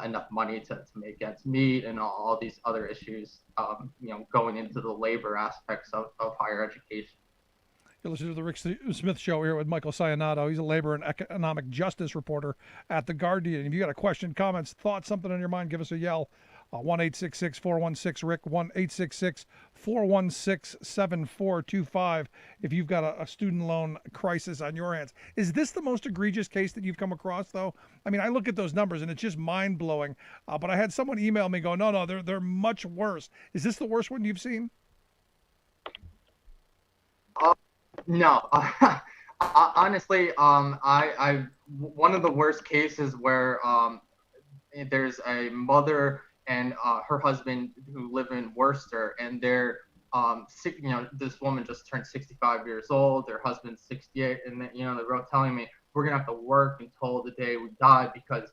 enough money to make ends meet, and all these other issues, going into the labor aspects of higher education. You're listening to the Rick Smith Show here with Michael Sainato. He's a labor and economic justice reporter at The Guardian. If you got a question, comments, thoughts, something on your mind, give us a yell. 1-866-416-RICK, 1-866-416-7425 if you've got a student loan crisis on your hands. Is this the most egregious case that you've come across, though? I mean, I look at those numbers and it's just mind-blowing. But I had someone email me going, no, they're much worse. Is this the worst one you've seen? No. Honestly, I one of the worst cases where there's a mother and her husband who live in Worcester, and they're this woman just turned 65 years old, their husband's 68, and they were telling me, we're gonna have to work until the day we die because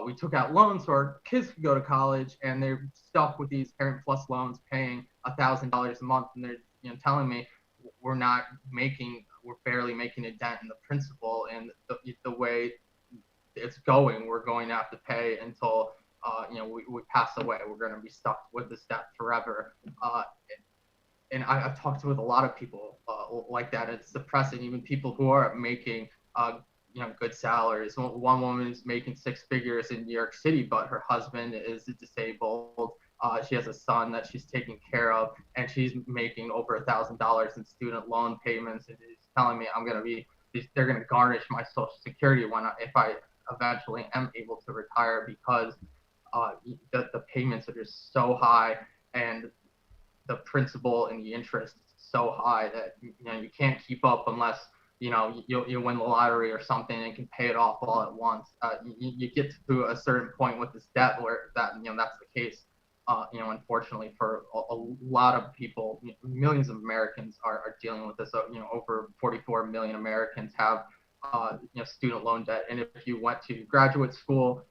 we took out loans so our kids could go to college, and they're stuck with these Parent Plus loans paying $1,000 a month, and they're telling me we're barely making a dent in the principal, and the way it's going, we're going to have to pay until we pass away. We're going to be stuck with this debt forever. And I've talked with a lot of people like that. It's depressing. Even people who are making good salaries. One woman is making 6 figures in New York City, but her husband is disabled. She has a son that she's taking care of, and she's making over $1,000 in student loan payments. And she's telling me, I'm going to be they're going to garnish my Social Security if I eventually am able to retire, because the payments are just so high, and the principal and the interest is so high that you can't keep up unless you win the lottery or something and can pay it off all at once. You get to a certain point with this debt where that's the case. Unfortunately for a lot of people, millions of Americans are dealing with this. Over 44 million Americans have student loan debt, and if you went to graduate school,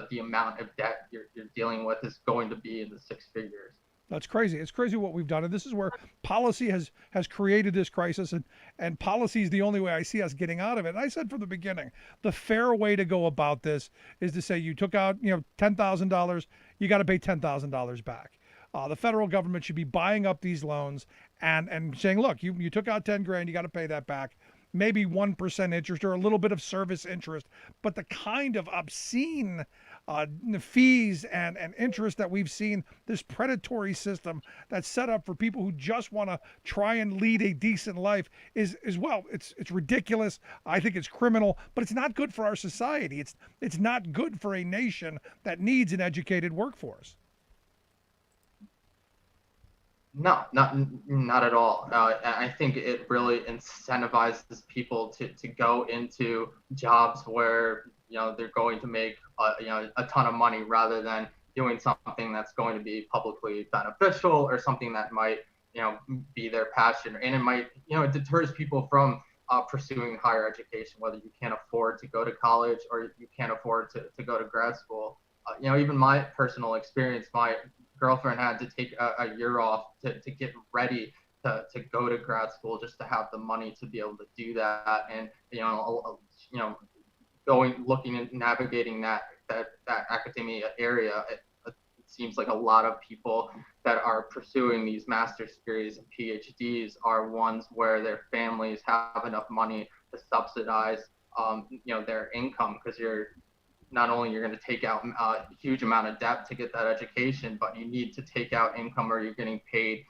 the amount of debt you're dealing with is going to be in the six figures. That's crazy. It's crazy what we've done. And this is where policy has created this crisis, and policy is the only way I see us getting out of it. And I said from the beginning, the fair way to go about this is to say you took out, $10,000, you got to pay $10,000 back. The federal government should be buying up these loans and saying, look, you took out 10 grand, you got to pay that back. Maybe 1% interest or a little bit of service interest, but the kind of obscene fees and interest that we've seen, this predatory system that's set up for people who just want to try and lead a decent life is well, it's ridiculous. I think it's criminal, but it's not good for our society. It's not good for a nation that needs an educated workforce. No, not at all. I think it really incentivizes people to go into jobs where they're going to make a ton of money, rather than doing something that's going to be publicly beneficial or something that might be their passion, and it might it deters people from pursuing higher education, whether you can't afford to go to college or you can't afford to go to grad school. Even my personal experience, my girlfriend had to take a year off to get ready to go to grad school, just to have the money to be able to do that. And looking and navigating that academia area, it seems like a lot of people that are pursuing these master's degrees and PhDs are ones where their families have enough money to subsidize their income, because you're going to take out a huge amount of debt to get that education, but you need to take out income, or you're getting paid,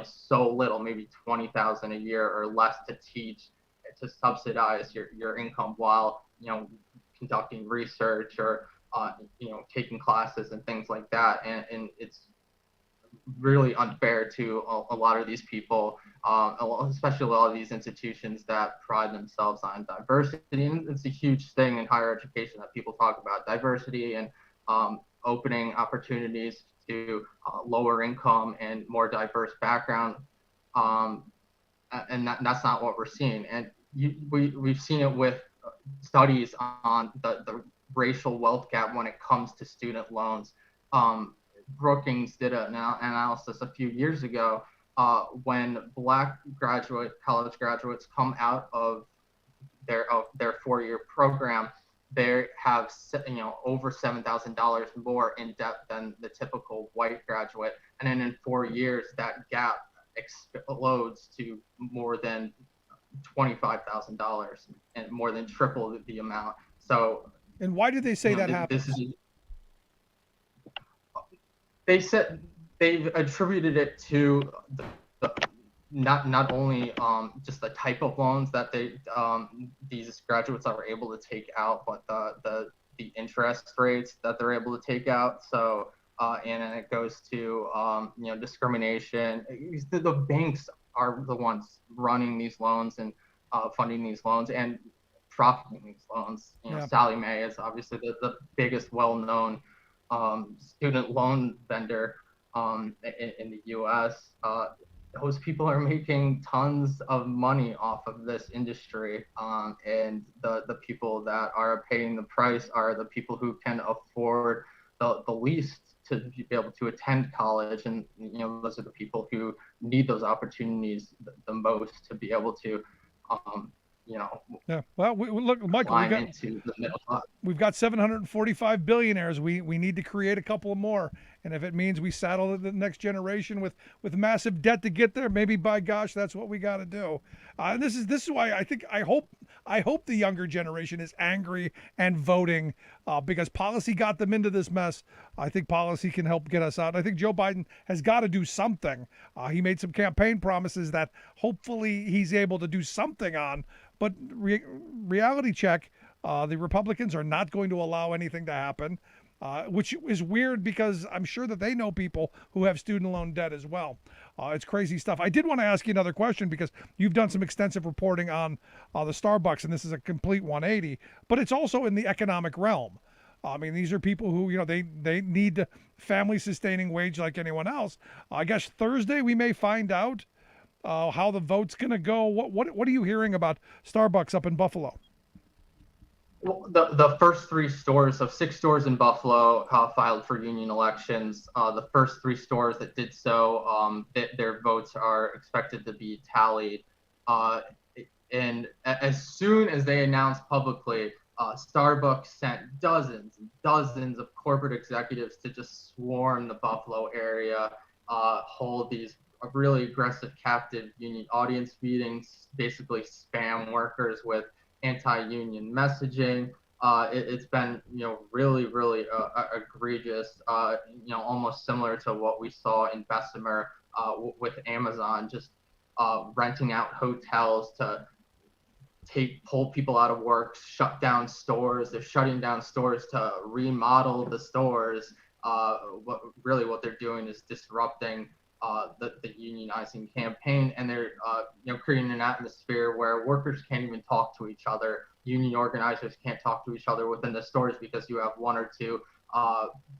so little, maybe $20,000 a year or less, to teach, to subsidize your income while, conducting research or, taking classes and things like that. And it's really unfair to a lot of these people, especially a lot of these institutions that pride themselves on diversity. And it's a huge thing in higher education that people talk about diversity and opening opportunities to lower income and more diverse background. And that's not what we're seeing. And we've seen it with studies on the racial wealth gap when it comes to student loans. Brookings did an analysis a few years ago when Black college graduates come out of their 4-year program, they have over $7,000 more in debt than the typical white graduate, and then in 4 years that gap explodes to more than $25,000 and more than triple the amount. So, and why did they say that happens? They said they've attributed it to not only just the type of loans that these graduates are able to take out, but the interest rates that they're able to take out. So and then it goes to discrimination. The banks are the ones running these loans and funding these loans and profiting these loans. Sallie Mae is obviously the biggest well-known student loan vendor in the U.S. Those people are making tons of money off of this industry, and the people that are paying the price are the people who can afford the least to be able to attend college, and those are the people who need those opportunities the most to be able to Yeah. Well, look, Michael, we've got 745 billionaires. We need to create a couple more And if it means we saddle the next generation with massive debt to get there, maybe by gosh, that's what we got to do. This is why I hope the younger generation is angry and voting because policy got them into this mess. I think policy can help get us out. I think Joe Biden has got to do something. He made some campaign promises that hopefully he's able to do something on. But reality check, the Republicans are not going to allow anything to happen, which is weird because I'm sure that they know people who have student loan debt as well. It's crazy stuff. I did want to ask you another question because you've done some extensive reporting on the Starbucks, and this is a complete 180, but it's also in the economic realm. I mean, these are people who, they need a family-sustaining wage like anyone else. I guess Thursday we may find out how the vote's going to go. What are you hearing about Starbucks up in Buffalo? Well, the first 3 stores of 6 stores in Buffalo filed for union elections. The first 3 stores that did so, their votes are expected to be tallied. And as soon as they announced publicly, Starbucks sent dozens and dozens of corporate executives to just swarm the Buffalo area, hold these really aggressive captive union audience meetings, basically spam workers with anti-union messaging. It's been, really, really egregious, almost similar to what we saw in Bessemer with Amazon, just renting out hotels to pull people out of work, shut down stores. They're shutting down stores to remodel the stores. What they're doing is disrupting the unionizing campaign, and they're creating an atmosphere where workers can't even talk to each other. Union organizers can't talk to each other within the stores because you have 1 or 2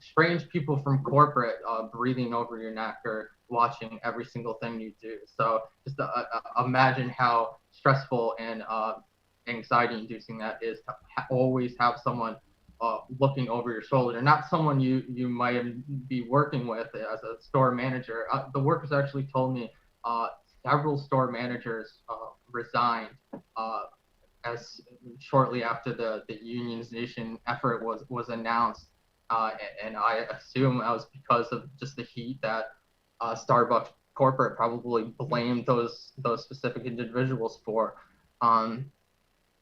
strange people from corporate breathing over your neck or watching every single thing you do. So just imagine how stressful and anxiety-inducing that is to always have someone looking over your shoulder, not someone you might be working with as a store manager. The workers actually told me several store managers resigned as shortly after the unionization effort was announced, and I assume that was because of just the heat that Starbucks corporate probably blamed those specific individuals for.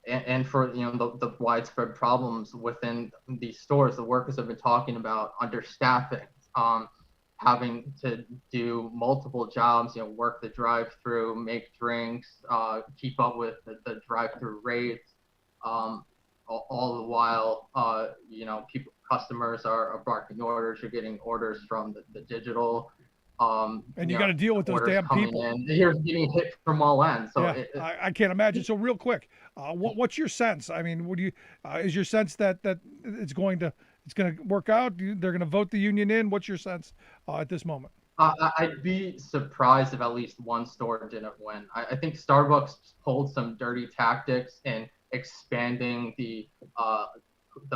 And for the widespread problems within these stores. The workers have been talking about understaffing, having to do multiple jobs, work the drive-through, make drinks, keep up with the drive-through rates, all the while, customers are barking orders. You're getting orders from the digital. And you got to deal with those damn people. You're getting hit from all ends. So yeah, I can't imagine. So real quick, what's your sense? I mean, is your sense that it's going to work out? They're going to vote the union in? What's your sense at this moment? I'd be surprised if at least one store didn't win. I think Starbucks pulled some dirty tactics in expanding the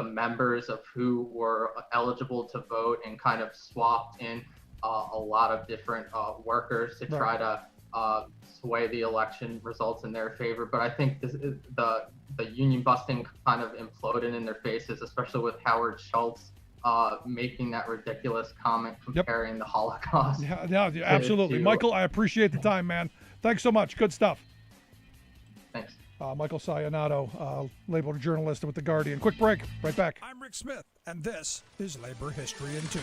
members of who were eligible to vote and kind of swapped in a lot of different workers to try to sway the election results in their favor. But I think the union busting kind of imploded in their faces, especially with Howard Schultz making that ridiculous comment comparing the Holocaust. Yeah, absolutely. Michael, I appreciate the time, man. Thanks so much. Good stuff. Thanks. Michael Sainato, labor journalist with The Guardian. Quick break. Right back. I'm Rick Smith, and this is Labor History in 2.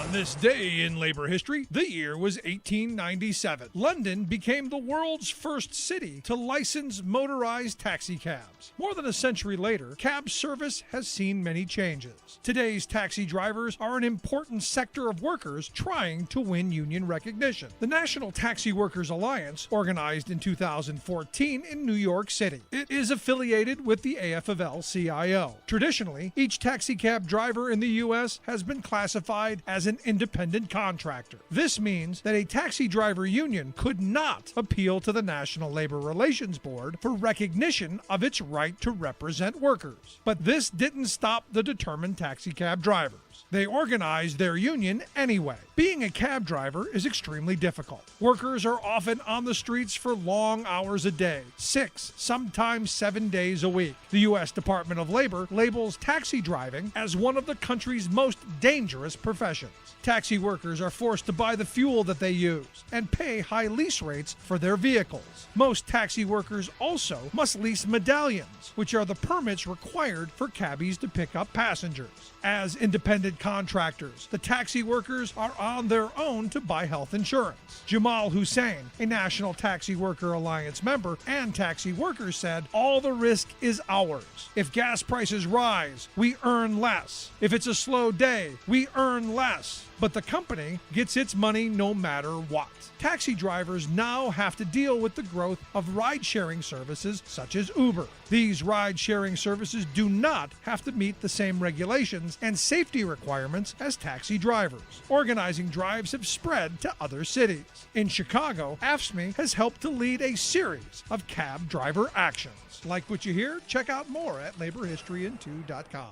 On this day in labor history, the year was 1897. London became the world's first city to license motorized taxi cabs. More than a century later, cab service has seen many changes. Today's taxi drivers are an important sector of workers trying to win union recognition. The National Taxi Workers Alliance, organized in 2014 in New York City. It is affiliated with the AFL-CIO. Traditionally, each taxi cab driver in the U.S. has been classified as an independent contractor. This means that a taxi driver union could not appeal to the National Labor Relations Board for recognition of its right to represent workers. But this didn't stop the determined taxi cab drivers. They organized their union anyway. Being a cab driver is extremely difficult. Workers are often on the streets for long hours a day, 6, sometimes 7 days a week. The U.S. Department of Labor labels taxi driving as one of the country's most dangerous professions. Taxi workers are forced to buy the fuel that they use and pay high lease rates for their vehicles. Most taxi workers also must lease medallions, which are the permits required for cabbies to pick up passengers. As independent contractors, the taxi workers are on their own to buy health insurance. Jamal Hussein, a National Taxi Worker Alliance member and taxi workers, said, "All the risk is ours. If gas prices rise, we earn less. If it's a slow day, we earn less. But the company gets its money no matter what." Taxi drivers now have to deal with the growth of ride-sharing services such as Uber. These ride-sharing services do not have to meet the same regulations and safety requirements as taxi drivers. Organizing drives have spread to other cities. In Chicago, AFSCME has helped to lead a series of cab driver actions. Like what you hear? Check out more at laborhistoryin2.com.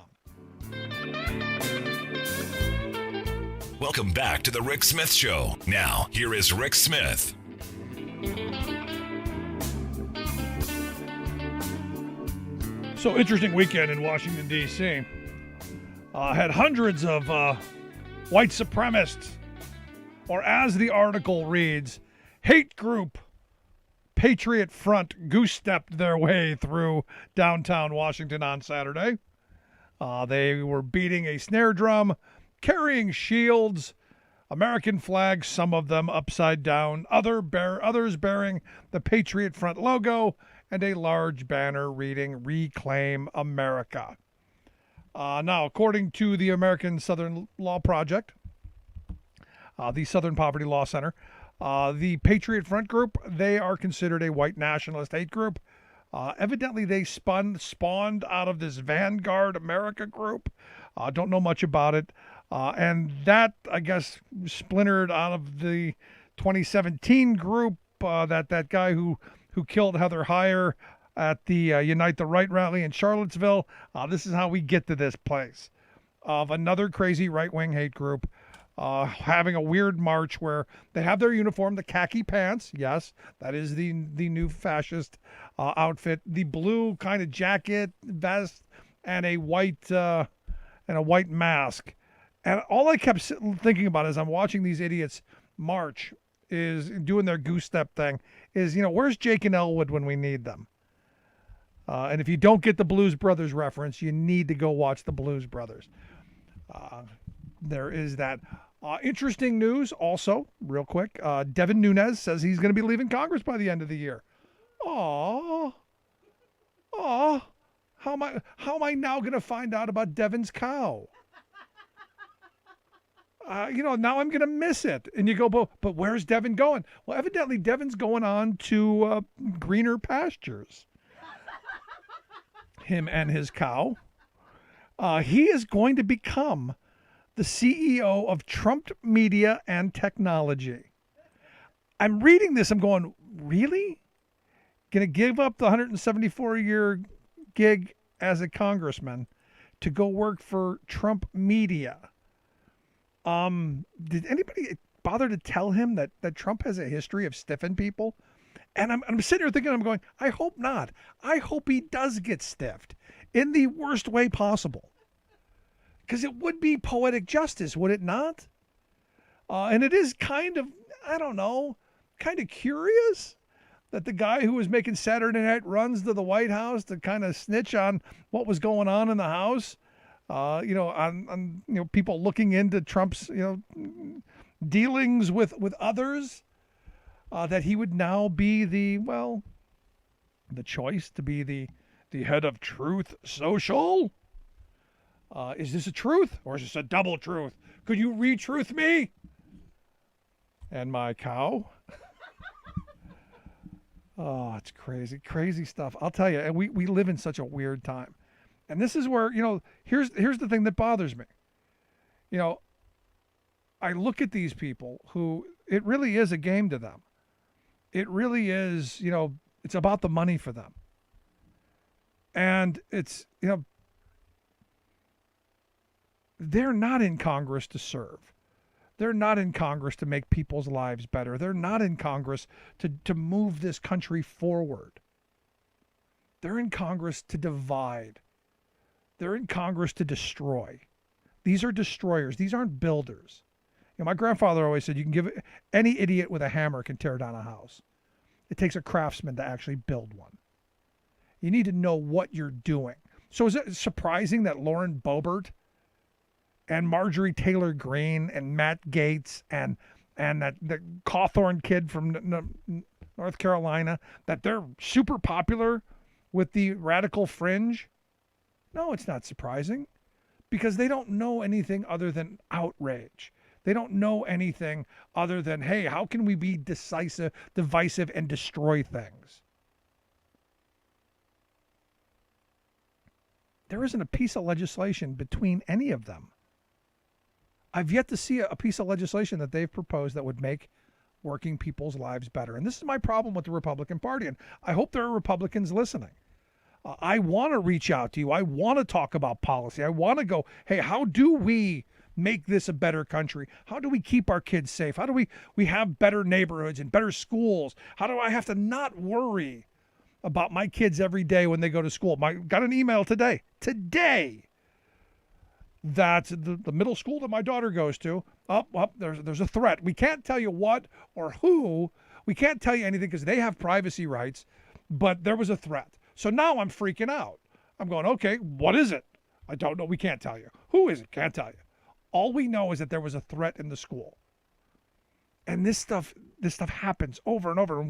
Welcome back to the Rick Smith Show. Now, here is Rick Smith. So, interesting weekend in Washington, D.C. Had hundreds of white supremacists, or as the article reads, hate group Patriot Front goose-stepped their way through downtown Washington on Saturday. They were beating a snare drum, carrying shields, American flags, some of them upside down, others bearing the Patriot Front logo, and a large banner reading "Reclaim America." Now, according to the American Southern Law Project, the Southern Poverty Law Center, the Patriot Front group, they are considered a white nationalist hate group. Evidently, they spawned out of this Vanguard America group. Don't know much about it. And that, I guess, splintered out of the 2017 group, that guy who killed Heather Heyer at the Unite the Right rally in Charlottesville. This is how we get to this place of another crazy right-wing hate group having a weird march where they have their uniform, the khaki pants. Yes, that is the new fascist outfit. The blue kind of jacket, vest, and a white mask. And all I kept thinking about as I'm watching these idiots march is doing their goose step thing is, where's Jake and Elwood when we need them? And if you don't get the Blues Brothers reference, you need to go watch the Blues Brothers. There is that. Interesting news also, real quick. Devin Nunes says he's going to be leaving Congress by the end of the year. Aw. How am I now going to find out about Devin's cow? Now I'm going to miss it. And you go, but where's Devin going? Well, evidently Devin's going on to greener pastures. Him and his cow. He is going to become the CEO of Trump Media and Technology. I'm reading this. I'm going, really? Going to give up the 174-year gig as a congressman to go work for Trump Media? Did anybody bother to tell him that Trump has a history of stiffing people? And I'm sitting here thinking, I'm going, I hope not. I hope he does get stiffed in the worst way possible. Because it would be poetic justice, would it not? And it is kind of, I don't know, kind of curious that the guy who was making Saturday night runs to the White House to kind of snitch on what was going on in the House, on people looking into Trump's, dealings with others, that he would now be the choice to be the head of Truth Social. Is this a truth or is this a double truth? Could you re-truth me? And my cow. Oh, it's crazy stuff. I'll tell you, and we live in such a weird time. And this is where, here's the thing that bothers me. I look at these people who, it really is a game to them. It really is, it's about the money for them. And it's, they're not in Congress to serve. They're not in Congress to make people's lives better. They're not in Congress to move this country forward. They're in Congress to divide. They're in Congress to destroy. These are destroyers. These aren't builders. My grandfather always said you can give any idiot with a hammer can tear down a house. It takes a craftsman to actually build one. You need to know what you're doing. So is it surprising that Lauren Boebert and Marjorie Taylor Greene and Matt Gaetz and that the Cawthorn kid from North Carolina, that they're super popular with the radical fringe? No, it's not surprising, because they don't know anything other than outrage. They don't know anything other than, hey, how can we be divisive, and destroy things? There isn't a piece of legislation between any of them. I've yet to see a piece of legislation that they've proposed that would make working people's lives better. And this is my problem with the Republican Party. And I hope there are Republicans listening. I want to reach out to you. I want to talk about policy. I want to go, hey, how do we make this a better country? How do we keep our kids safe? How do we have better neighborhoods and better schools? How do I have to not worry about my kids every day when they go to school? Got an email today, that the middle school that my daughter goes to, there's a threat. We can't tell you what or who. We can't tell you anything because they have privacy rights, but there was a threat. So now I'm freaking out. I'm going, okay, what is it? I don't know. We can't tell you. Who is it? Can't tell you. All we know is that there was a threat in the school. And this stuff happens over and over. And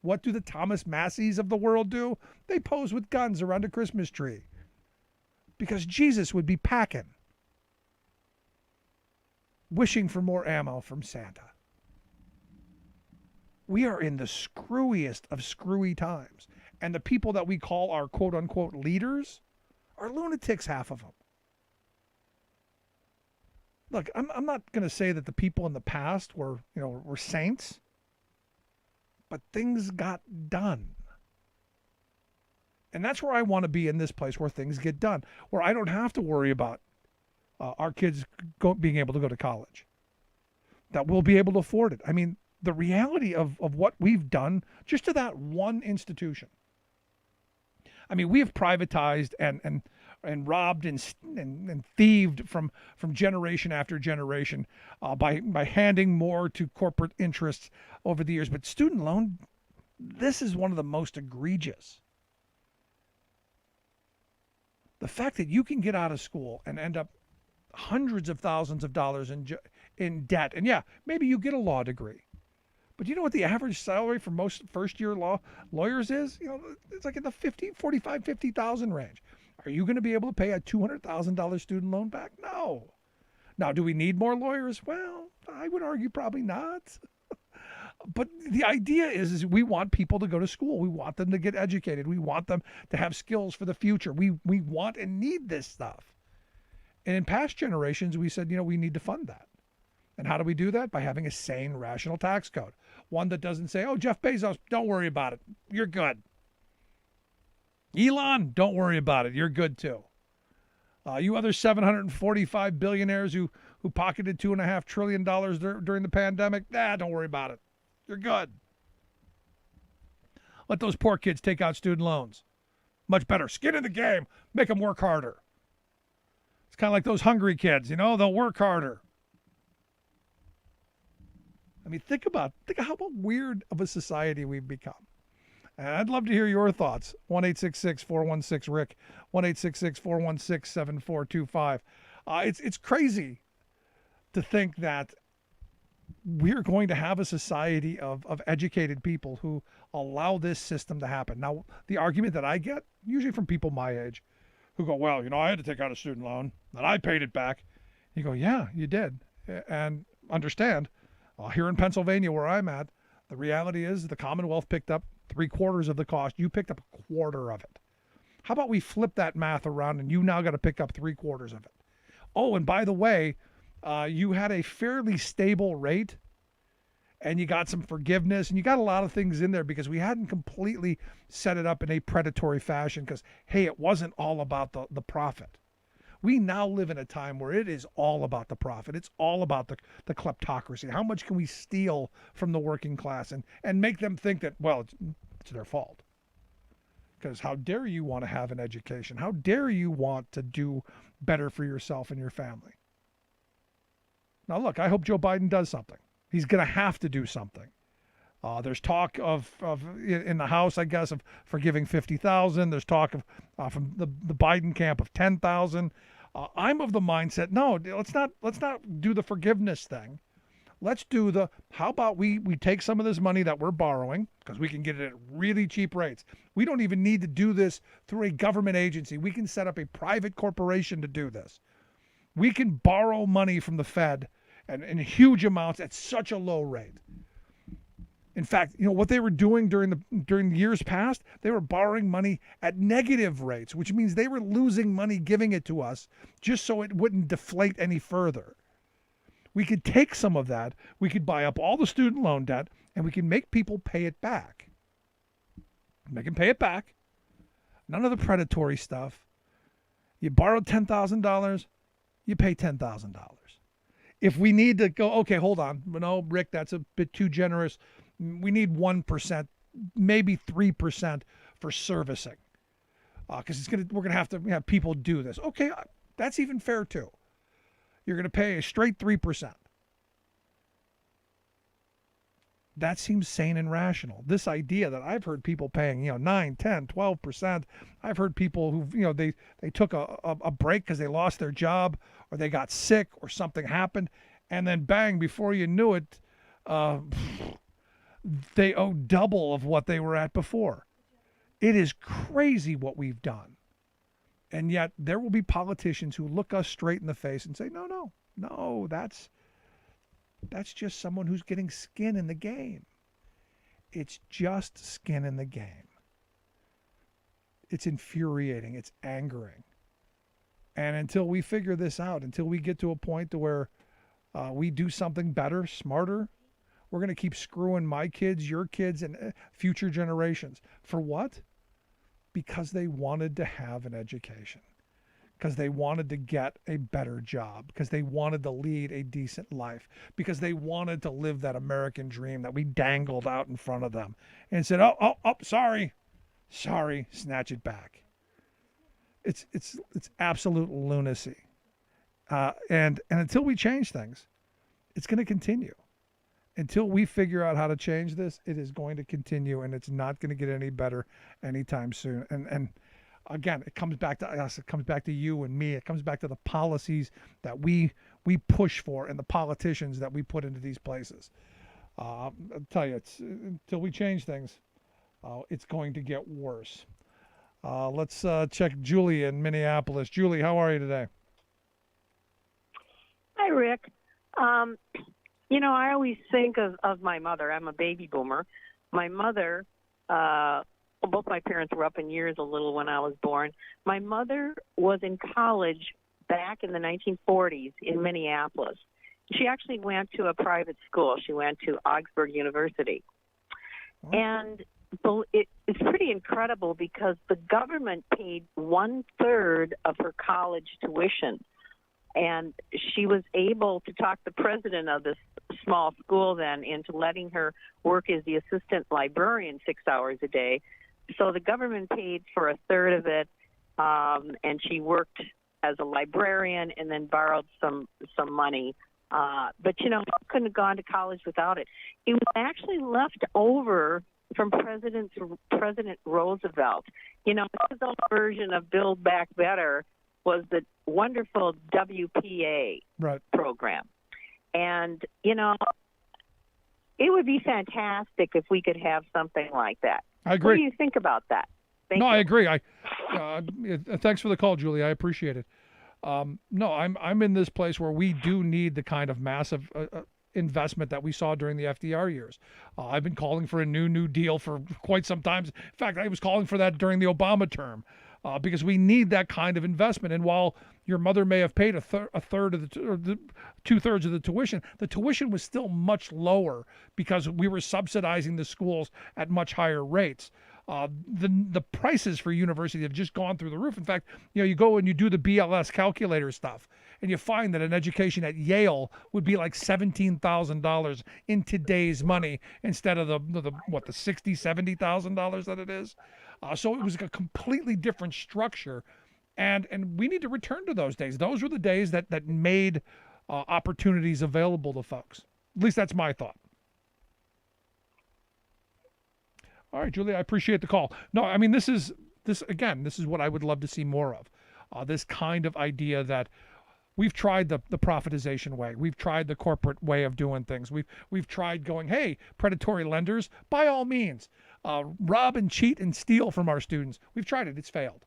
what do the Thomas Masseys of the world do? They pose with guns around a Christmas tree. Because Jesus would be packing, wishing for more ammo from Santa. We are in the screwiest of screwy times. And the people that we call our quote-unquote leaders are lunatics, half of them. Look, I'm not going to say that the people in the past were saints, but things got done. And that's where I want to be, in this place where things get done, where I don't have to worry about our kids being able to go to college, that we'll be able to afford it. I mean, the reality of what we've done just to that one institution. I mean, we have privatized and robbed and thieved from generation after generation by handing more to corporate interests over the years. But student loan, this is one of the most egregious. The fact that you can get out of school and end up hundreds of thousands of dollars in debt. And yeah, maybe you get a law degree. But you know what the average salary for most first-year lawyers is? It's like in the $50,000 range. Are you going to be able to pay a $200,000 student loan back? No. Now, do we need more lawyers? Well, I would argue probably not. But the idea is we want people to go to school. We want them to get educated. We want them to have skills for the future. We want and need this stuff. And in past generations, we said, we need to fund that. And how do we do that? By having a sane, rational tax code. One that doesn't say, oh, Jeff Bezos, don't worry about it. You're good. Elon, don't worry about it. You're good too. You other 745 billionaires who pocketed $2.5 trillion during the pandemic, don't worry about it. You're good. Let those poor kids take out student loans. Much better. Skin in the game. Make them work harder. It's kind of like those hungry kids, they'll work harder. I mean, think how weird of a society we've become. And I'd love to hear your thoughts. 1-866-416-RICK, 1-866-416-7425. It's crazy to think that we're going to have a society of educated people who allow this system to happen. Now, the argument that I get, usually from people my age, who go, well, I had to take out a student loan, and I paid it back. You go, yeah, you did. And understand, here in Pennsylvania where I'm at, the reality is the Commonwealth picked up 3/4 of the cost. You picked up 1/4 of it. How about we flip that math around and you now got to pick up 3/4 of it? Oh, and by the way, you had a fairly stable rate and you got some forgiveness and you got a lot of things in there because we hadn't completely set it up in a predatory fashion because, hey, it wasn't all about the profit. We now live in a time where it is all about the profit. It's all about the kleptocracy. How much can we steal from the working class and make them think that, well, it's their fault? Because how dare you want to have an education? How dare you want to do better for yourself and your family? Now, look, I hope Joe Biden does something. He's going to have to do something. There's talk of in the House, I guess, of forgiving 50,000. There's talk of from the Biden camp of 10,000. I'm of the mindset, no, let's not do the forgiveness thing. Let's do the, how about we take some of this money that we're borrowing, because we can get it at really cheap rates. We don't even need to do this through a government agency. We can set up a private corporation to do this. We can borrow money from the Fed and in huge amounts at such a low rate. In fact, what they were doing during the years past, they were borrowing money at negative rates, which means they were losing money giving it to us just so it wouldn't deflate any further. We could take some of that, we could buy up all the student loan debt, and we can make people pay it back. Make them pay it back. None of the predatory stuff. You borrowed $10,000, you pay $10,000. If we need to go, okay, hold on. No, Rick, that's a bit too generous. We need 1%, maybe 3% for servicing, because we're gonna have to have people do this. Okay, that's even fair too. You're gonna pay a straight 3%. That seems sane and rational. This idea that I've heard people paying, 9, 10, 12%. I've heard people who, they took a break because they lost their job or they got sick or something happened, and then bang, before you knew it, they owe double of what they were at before. It is crazy what we've done. And yet there will be politicians who look us straight in the face and say, no, that's just someone who's getting skin in the game. It's just skin in the game. It's infuriating. It's angering. And until we figure this out, until we get to a point to where we do something better, smarter, we're going to keep screwing my kids, your kids, and future generations. For what? Because they wanted to have an education. Because they wanted to get a better job. Because they wanted to lead a decent life. Because they wanted to live that American dream that we dangled out in front of them. And said, sorry, snatch it back. It's absolute lunacy. And until we change things, it's going to continue. Until we figure out how to change this, it is going to continue, and it's not going to get any better anytime soon. And again, it comes back to us. It comes back to you and me. It comes back to the policies that we push for and the politicians that we put into these places. I'll tell you, until we change things, it's going to get worse. Let's check Julie in Minneapolis. Julie, how are you today? Hi, Rick. I always think of my mother. I'm a baby boomer. My mother, both my parents were up in years a little when I was born. My mother was in college back in the 1940s in Minneapolis. She actually went to a private school. She went to Augsburg University. Oh. And it's pretty incredible because the government paid 1/3 of her college tuition. And she was able to talk the president of this small school then into letting her work as the assistant librarian 6 hours a day. So the government paid for 1/3 of it, and she worked as a librarian and then borrowed some money. But, couldn't have gone to college without it. It was actually left over from President Roosevelt. His own version of Build Back Better was the wonderful WPA program. And, it would be fantastic if we could have something like that. I agree. What do you think about that? Thank you. I agree. Thanks for the call, Julie. I appreciate it. I'm in this place where we do need the kind of massive investment that we saw during the FDR years. I've been calling for a New Deal for quite some time. In fact, I was calling for that during the Obama term. Because we need that kind of investment. And while your mother may have paid a third of the 2/3 of the tuition was still much lower because we were subsidizing the schools at much higher rates. The prices for university have just gone through the roof. In fact, you go and you do the BLS calculator stuff, and you find that an education at Yale would be like $17,000 in today's money instead of the $60,000, $70,000 that it is. So it was a completely different structure, and we need to return to those days. Those were the days that made opportunities available to folks. At least that's my thought. All right, Julie, I appreciate the call. No, I mean, this is what I would love to see more of. This kind of idea that we've tried the privatization way. We've tried the corporate way of doing things. We've tried going, hey, predatory lenders, by all means, rob and cheat and steal from our students. We've tried it. It's failed.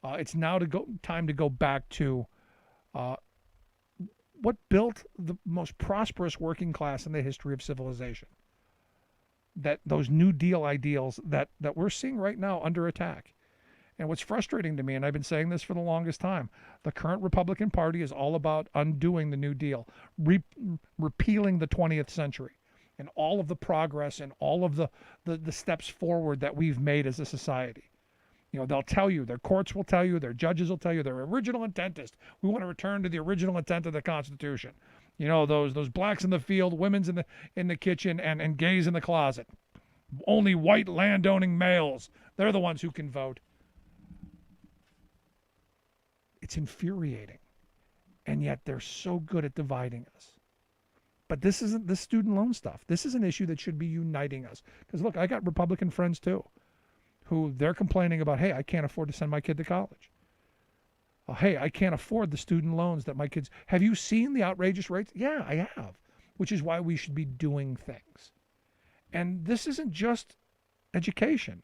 It's now time to go back to what built the most prosperous working class in the history of civilization. That those New Deal ideals that we're seeing right now under attack. And what's frustrating to me, and I've been saying this for the longest time, the current Republican Party is all about undoing the New Deal, repealing the 20th century, and all of the progress and all of the steps forward that we've made as a society. You know, they'll tell you, their courts will tell you, their judges will tell you, their original intent is, we want to return to the original intent of the Constitution. You know, those blacks in the field, women's in the kitchen, and gays in the closet. Only white landowning males, they're the ones who can vote. It's infuriating. And yet they're so good at dividing us. But this isn't the student loan stuff. This is an issue that should be uniting us. Because look, I got Republican friends too, who they're complaining about, hey, I can't afford to send my kid to college. Hey, I can't afford the student loans that my kids... Have you seen the outrageous rates? Yeah, I have. Which is why we should be doing things. And this isn't just education.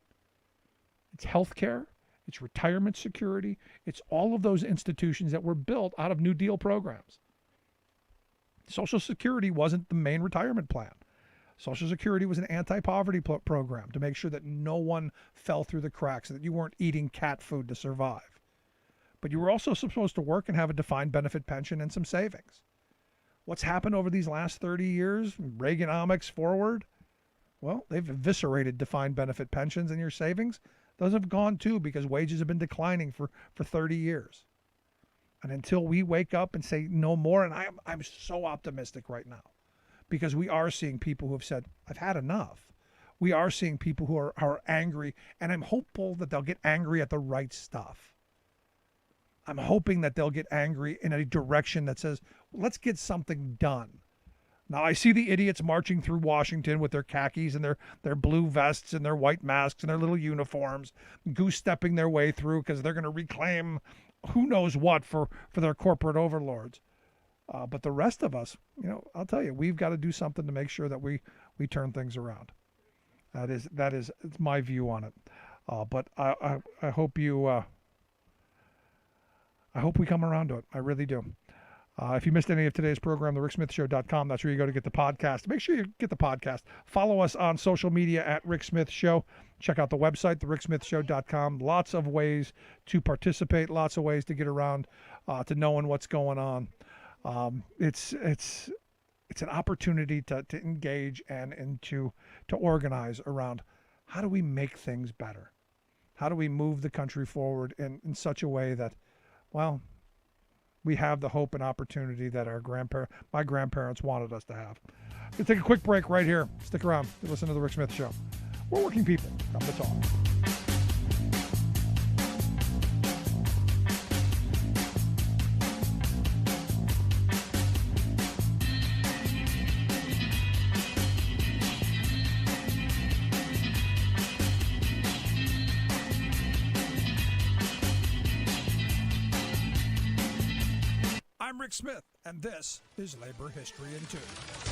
It's healthcare. It's retirement security. It's all of those institutions that were built out of New Deal programs. Social Security wasn't the main retirement plan. Social Security was an anti-poverty program to make sure that no one fell through the cracks, that you weren't eating cat food to survive. But you were also supposed to work and have a defined benefit pension and some savings. What's happened over these last 30 years, Reaganomics forward? Well, they've eviscerated defined benefit pensions and your savings. Those have gone too because wages have been declining for 30 years. And until we wake up and say no more, and I'm so optimistic right now because we are seeing people who have said, I've had enough. We are seeing people who are angry, and I'm hopeful that they'll get angry at the right stuff. I'm hoping that they'll get angry in a direction that says, let's get something done. Now, I see the idiots marching through Washington with their khakis and their blue vests and their white masks and their little uniforms, goose-stepping their way through because they're going to reclaim who knows what for their corporate overlords. But the rest of us, you know, I'll tell you, we've got to do something to make sure that we turn things around. It's my view on it. But I hope you... I hope we come around to it. I really do. If you missed any of today's program, thericksmithshow.com, that's where you go to get the podcast. Make sure you get the podcast. Follow us on social media at Rick Smith Show. Check out the website, thericksmithshow.com. Lots of ways to participate, lots of ways to get around to knowing what's going on. It's an opportunity to engage and to organize around how do we make things better? How do we move the country forward in such a way that, well, we have the hope and opportunity that my grandparents wanted us to have. We'll take a quick break right here. Stick around. Listen to The Rick Smith Show. We're working people. Come to talk. I'm Rick Smith, and this is Labor History in 2.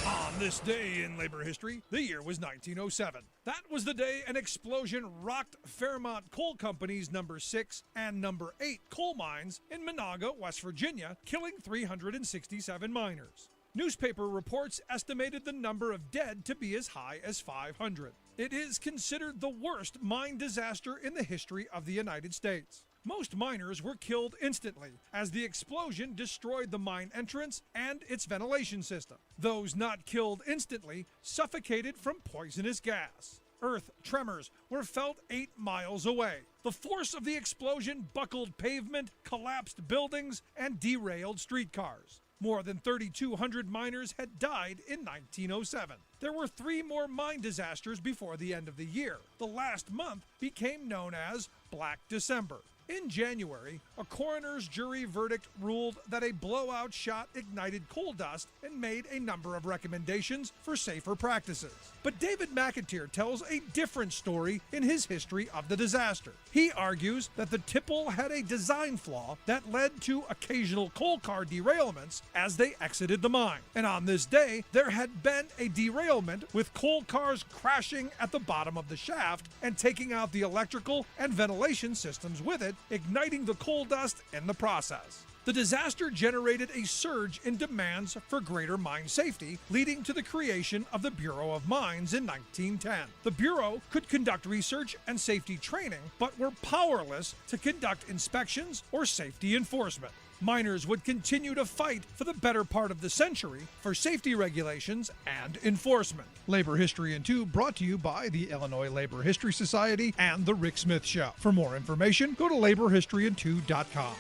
On this day in labor history, the year was 1907. That was the day an explosion rocked Fairmont Coal Company's number 6 and number 8 coal mines in Monaga, West Virginia, killing 367 miners. Newspaper reports estimated the number of dead to be as high as 500. It is considered the worst mine disaster in the history of the United States. Most miners were killed instantly, as the explosion destroyed the mine entrance and its ventilation system. Those not killed instantly suffocated from poisonous gas. Earth tremors were felt 8 miles away. The force of the explosion buckled pavement, collapsed buildings, and derailed streetcars. More than 3,200 miners had died in 1907. There were 3 more mine disasters before the end of the year. The last month became known as Black December. In January, a coroner's jury verdict ruled that a blowout shot ignited coal dust and made a number of recommendations for safer practices. But David McIntyre tells a different story in his history of the disaster. He argues that the tipple had a design flaw that led to occasional coal car derailments as they exited the mine. And on this day, there had been a derailment with coal cars crashing at the bottom of the shaft and taking out the electrical and ventilation systems with it, igniting the coal dust in the process. The disaster generated a surge in demands for greater mine safety, leading to the creation of the Bureau of Mines in 1910. The Bureau could conduct research and safety training, but were powerless to conduct inspections or safety enforcement. Miners would continue to fight for the better part of the century for safety regulations and enforcement. Labor History in 2 brought to you by the Illinois Labor History Society and The Rick Smith Show. For more information, go to laborhistoryin2.com.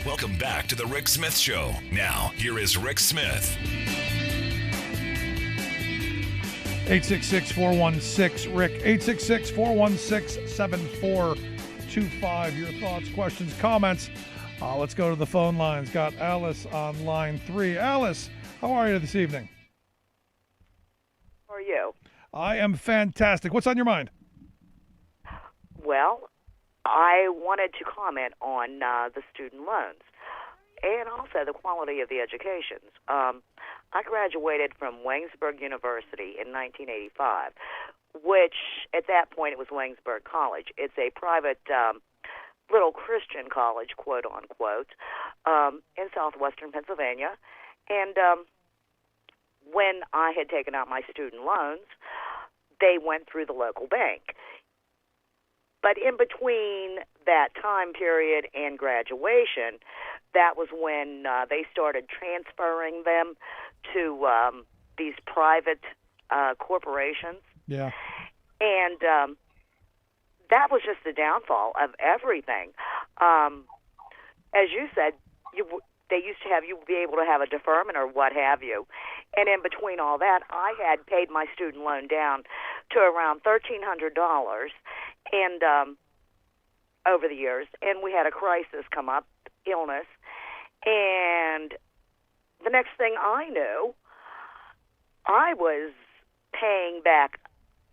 Welcome back to the Rick Smith Show. Now, here is Rick Smith. 866-416-RICK, 866-416-7425. Your thoughts, questions, comments. Let's go to the phone lines. Got Alice on line 3. Alice, how are you this evening? How are you? I am fantastic. What's on your mind? Well, I wanted to comment on the student loans and also the quality of the educations. I graduated from Waynesburg University in 1985, which at that point it was Waynesburg College. It's a private little Christian college, quote unquote, in southwestern Pennsylvania. And when I had taken out my student loans, they went through the local bank. But in between that time period and graduation, that was when they started transferring them to these private corporations. Yeah. And that was just the downfall of everything. As you said, they used to have you be able to have a deferment or what have you. And in between all that, I had paid my student loan down to around $1,300 and over the years. And we had a crisis come up, illness. And the next thing I knew, I was paying back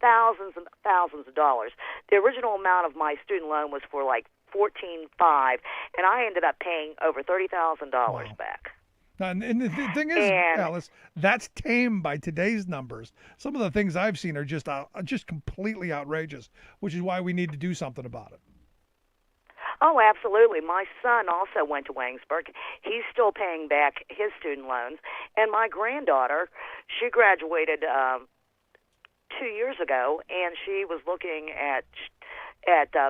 thousands and thousands of dollars. The original amount of my student loan was for like $14,500, and I ended up paying over $30,000 back. And the thing is, Alice, that's tame by today's numbers. Some of the things I've seen are just completely outrageous, which is why we need to do something about it. Oh, absolutely. My son also went to Waynesburg. He's still paying back his student loans. And my granddaughter, she graduated 2 years ago, and she was looking at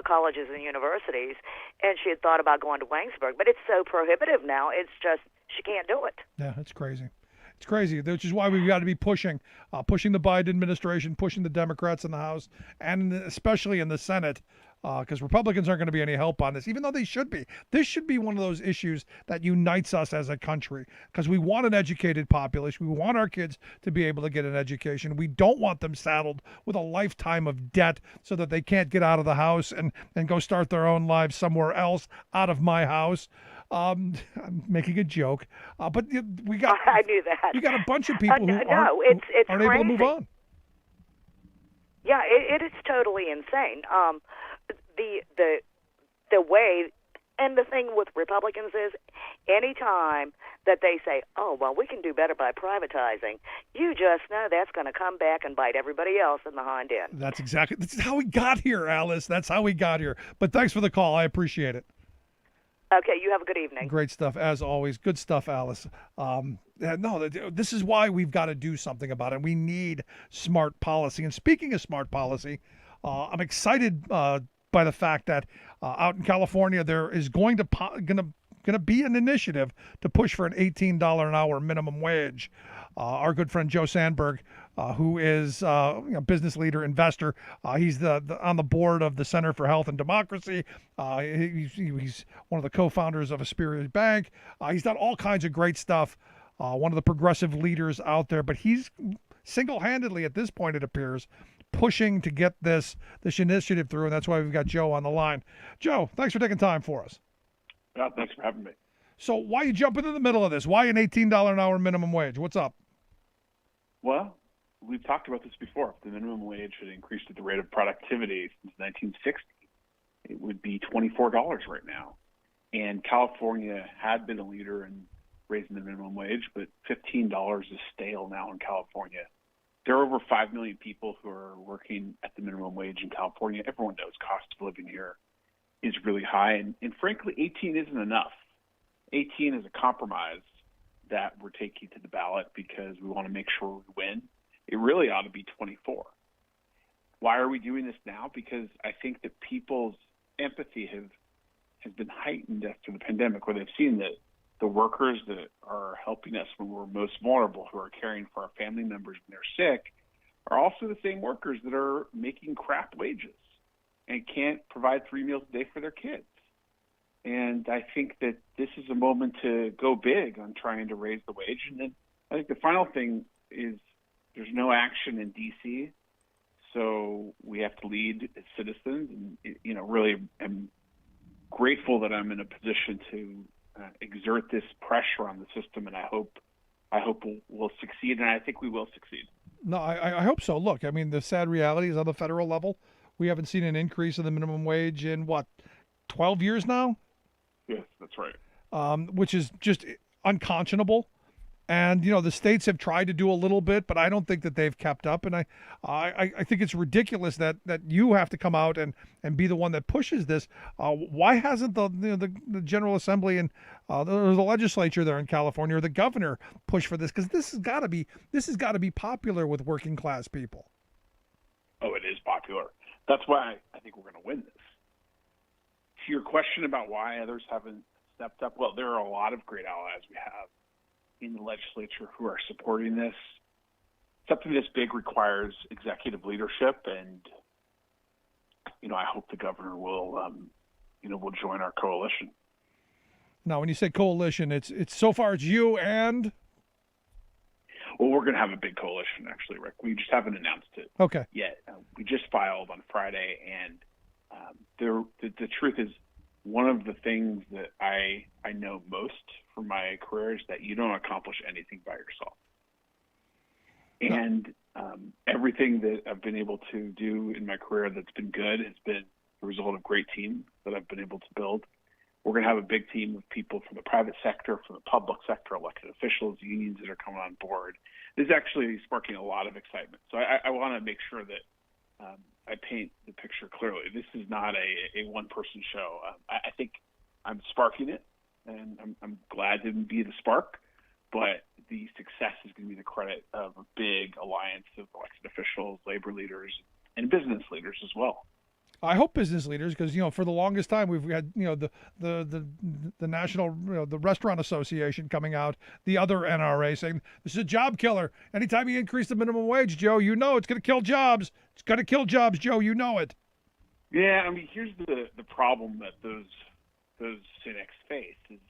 colleges and universities, and she had thought about going to Waynesburg. But it's so prohibitive now, it's just she can't do it. Yeah, it's crazy. It's crazy, which is why we've got to be pushing the Biden administration, pushing the Democrats in the House, and especially in the Senate, because Republicans aren't going to be any help on this, even though they should be. This should be one of those issues that unites us as a country, because we want an educated population. We want our kids to be able to get an education. We don't want them saddled with a lifetime of debt so that they can't get out of the house and go start their own lives somewhere else out of my house. I'm making a joke, but we got. I knew that. You got a bunch of people who aren't crazy. able to move on. Yeah, it is totally insane. The way, and the thing with Republicans is, anytime that they say, "Oh, well, we can do better by privatizing," you just know that's going to come back and bite everybody else in the hind end. That's how we got here, Alice. That's how we got here. But thanks for the call. I appreciate it. Okay, you have a good evening. Great stuff, as always. Good stuff, Alice. This is why we've got to do something about it. We need smart policy. And speaking of smart policy, I'm excited by the fact that out in California there is going to be an initiative to push for an $18 an hour minimum wage. Our good friend Joe Sanberg, who is a business leader, investor, he's on the board of the Center for Health and Democracy. He's one of the co-founders of Aspire Bank. He's done all kinds of great stuff. One of the progressive leaders out there, but he's single-handedly at this point, it appears, pushing to get this initiative through, and that's why we've got Joe on the line. Joe, thanks for taking time for us. Yeah, thanks for having me. So why are you jumping in the middle of this? Why an $18 an hour minimum wage? What's up? Well, we've talked about this before. If the minimum wage had increased at the rate of productivity since 1960, it would be $24 right now. And California had been a leader in raising the minimum wage, but $15 is stale now in California. There are over 5 million people who are working at the minimum wage in California. Everyone knows cost of living here is really high. And frankly, 18 isn't enough. 18 is a compromise that we're taking to the ballot because we want to make sure we win. It really ought to be 24. Why are we doing this now? Because I think that people's empathy has been heightened after the pandemic, where they've seen that the workers that are helping us when we're most vulnerable, who are caring for our family members when they're sick, are also the same workers that are making crap wages and can't provide 3 meals a day for their kids. And I think that this is a moment to go big on trying to raise the wage. And then I think the final thing is there's no action in D.C., so we have to lead as citizens. And, really am grateful that I'm in a position to exert this pressure on the system, and I hope we'll succeed, and I think we will succeed. No, I hope so. Look, I mean, the sad reality is on the federal level, we haven't seen an increase in the minimum wage in, 12 years now? Yes, that's right. Which is just unconscionable. And, the states have tried to do a little bit, but I don't think that they've kept up. And I think it's ridiculous that you have to come out and be the one that pushes this. Why hasn't the General Assembly and the legislature there in California or the governor push for this? Because this has got to be popular with working class people. Oh, it is popular. That's why I think we're going to win this. To your question about why others haven't stepped up, well, there are a lot of great allies we have in the legislature who are supporting this. Something this big requires executive leadership, and I hope the governor will join our coalition. Now, when you say coalition, it's so far it's you and. Well, we're going to have a big coalition, actually, Rick. We just haven't announced it yet. We just filed on Friday, and the truth is, one of the things that I know most from my career is that you don't accomplish anything by yourself. And everything that I've been able to do in my career that's been good has been the result of great teams that I've been able to build. We're going to have a big team of people from the private sector, from the public sector, elected officials, unions that are coming on board. This is actually sparking a lot of excitement. So I want to make sure that I paint the picture clearly. This is not a one-person show. I think I'm sparking it, and I'm glad to be the spark, but the success is going to be the credit of a big alliance of elected officials, labor leaders, and business leaders as well. I hope business leaders, because for the longest time we've had the national the Restaurant Association coming out, the other NRA saying this is a job killer. Anytime you increase the minimum wage, Joe, it's going to kill jobs. It's going to kill jobs, Joe. You know it. Yeah, I mean, here's the problem that those cynics face is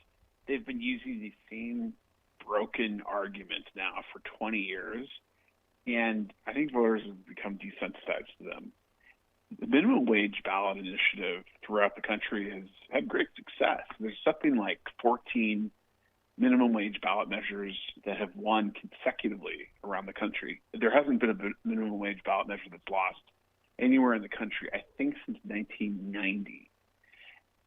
they've been using these same broken arguments now for 20 years, and I think voters have become desensitized to them. The minimum wage ballot initiative throughout the country has had great success. There's something like 14 minimum wage ballot measures that have won consecutively around the country. There hasn't been a minimum wage ballot measure that's lost anywhere in the country, I think, since 1990.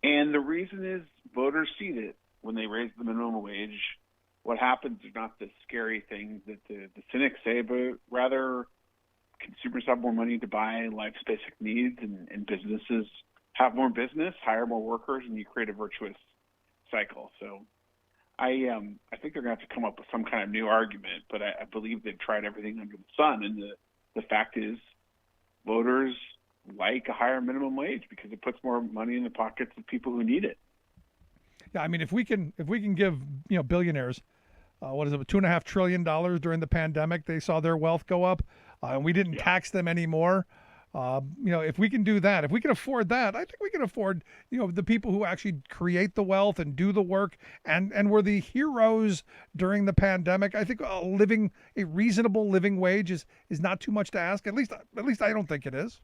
And the reason is voters see that when they raise the minimum wage, what happens is not the scary things that the cynics say, but rather consumers have more money to buy life's basic needs, and businesses have more business, hire more workers, and you create a virtuous cycle. So I think they're going to have to come up with some kind of new argument, but I believe they've tried everything under the sun. And the fact is voters like a higher minimum wage because it puts more money in the pockets of people who need it. Yeah, I mean, if we can give billionaires, $2.5 trillion during the pandemic, they saw their wealth go up, and we didn't tax them anymore. If we can do that, if we can afford that, I think we can afford, the people who actually create the wealth and do the work and were the heroes during the pandemic. I think a reasonable living wage is not too much to ask. At least I don't think it is.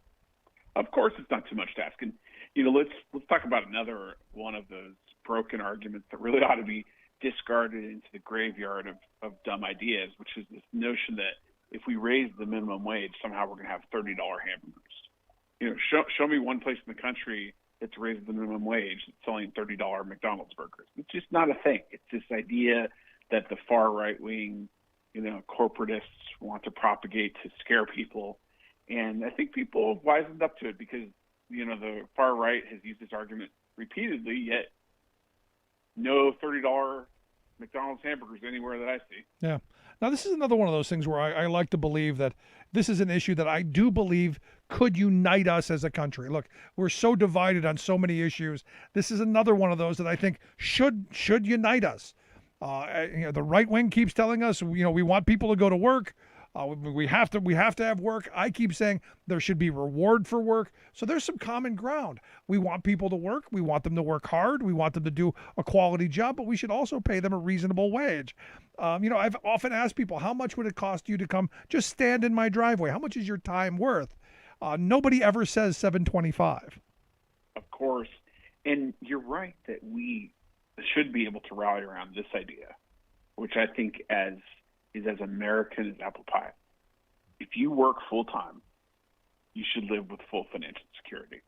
Of course, it's not too much to ask. And, let's talk about another one of those broken arguments that really ought to be discarded into the graveyard of dumb ideas, which is this notion that if we raise the minimum wage, somehow we're going to have $30 hamburgers. Show me one place in the country that's raised the minimum wage that's selling $30 McDonald's burgers. It's just not a thing. It's this idea that the far right wing, corporatists want to propagate to scare people. And I think people have wisened up to it because, the far right has used this argument repeatedly, yet no $30 McDonald's hamburgers anywhere that I see. Yeah. Now, this is another one of those things where I like to believe that this is an issue that I do believe could unite us as a country. Look, we're so divided on so many issues. This is another one of those that I think should unite us. The right wing keeps telling us, we want people to go to work. We have to have work. I keep saying there should be reward for work. So there's some common ground. We want people to work. We want them to work hard. We want them to do a quality job, but we should also pay them a reasonable wage. I've often asked people, how much would it cost you to come just stand in my driveway? How much is your time worth? Nobody ever says $7.25. Of course. And you're right that we should be able to rally around this idea, which I think is as American as apple pie. If you work full-time, you should live with full financial security.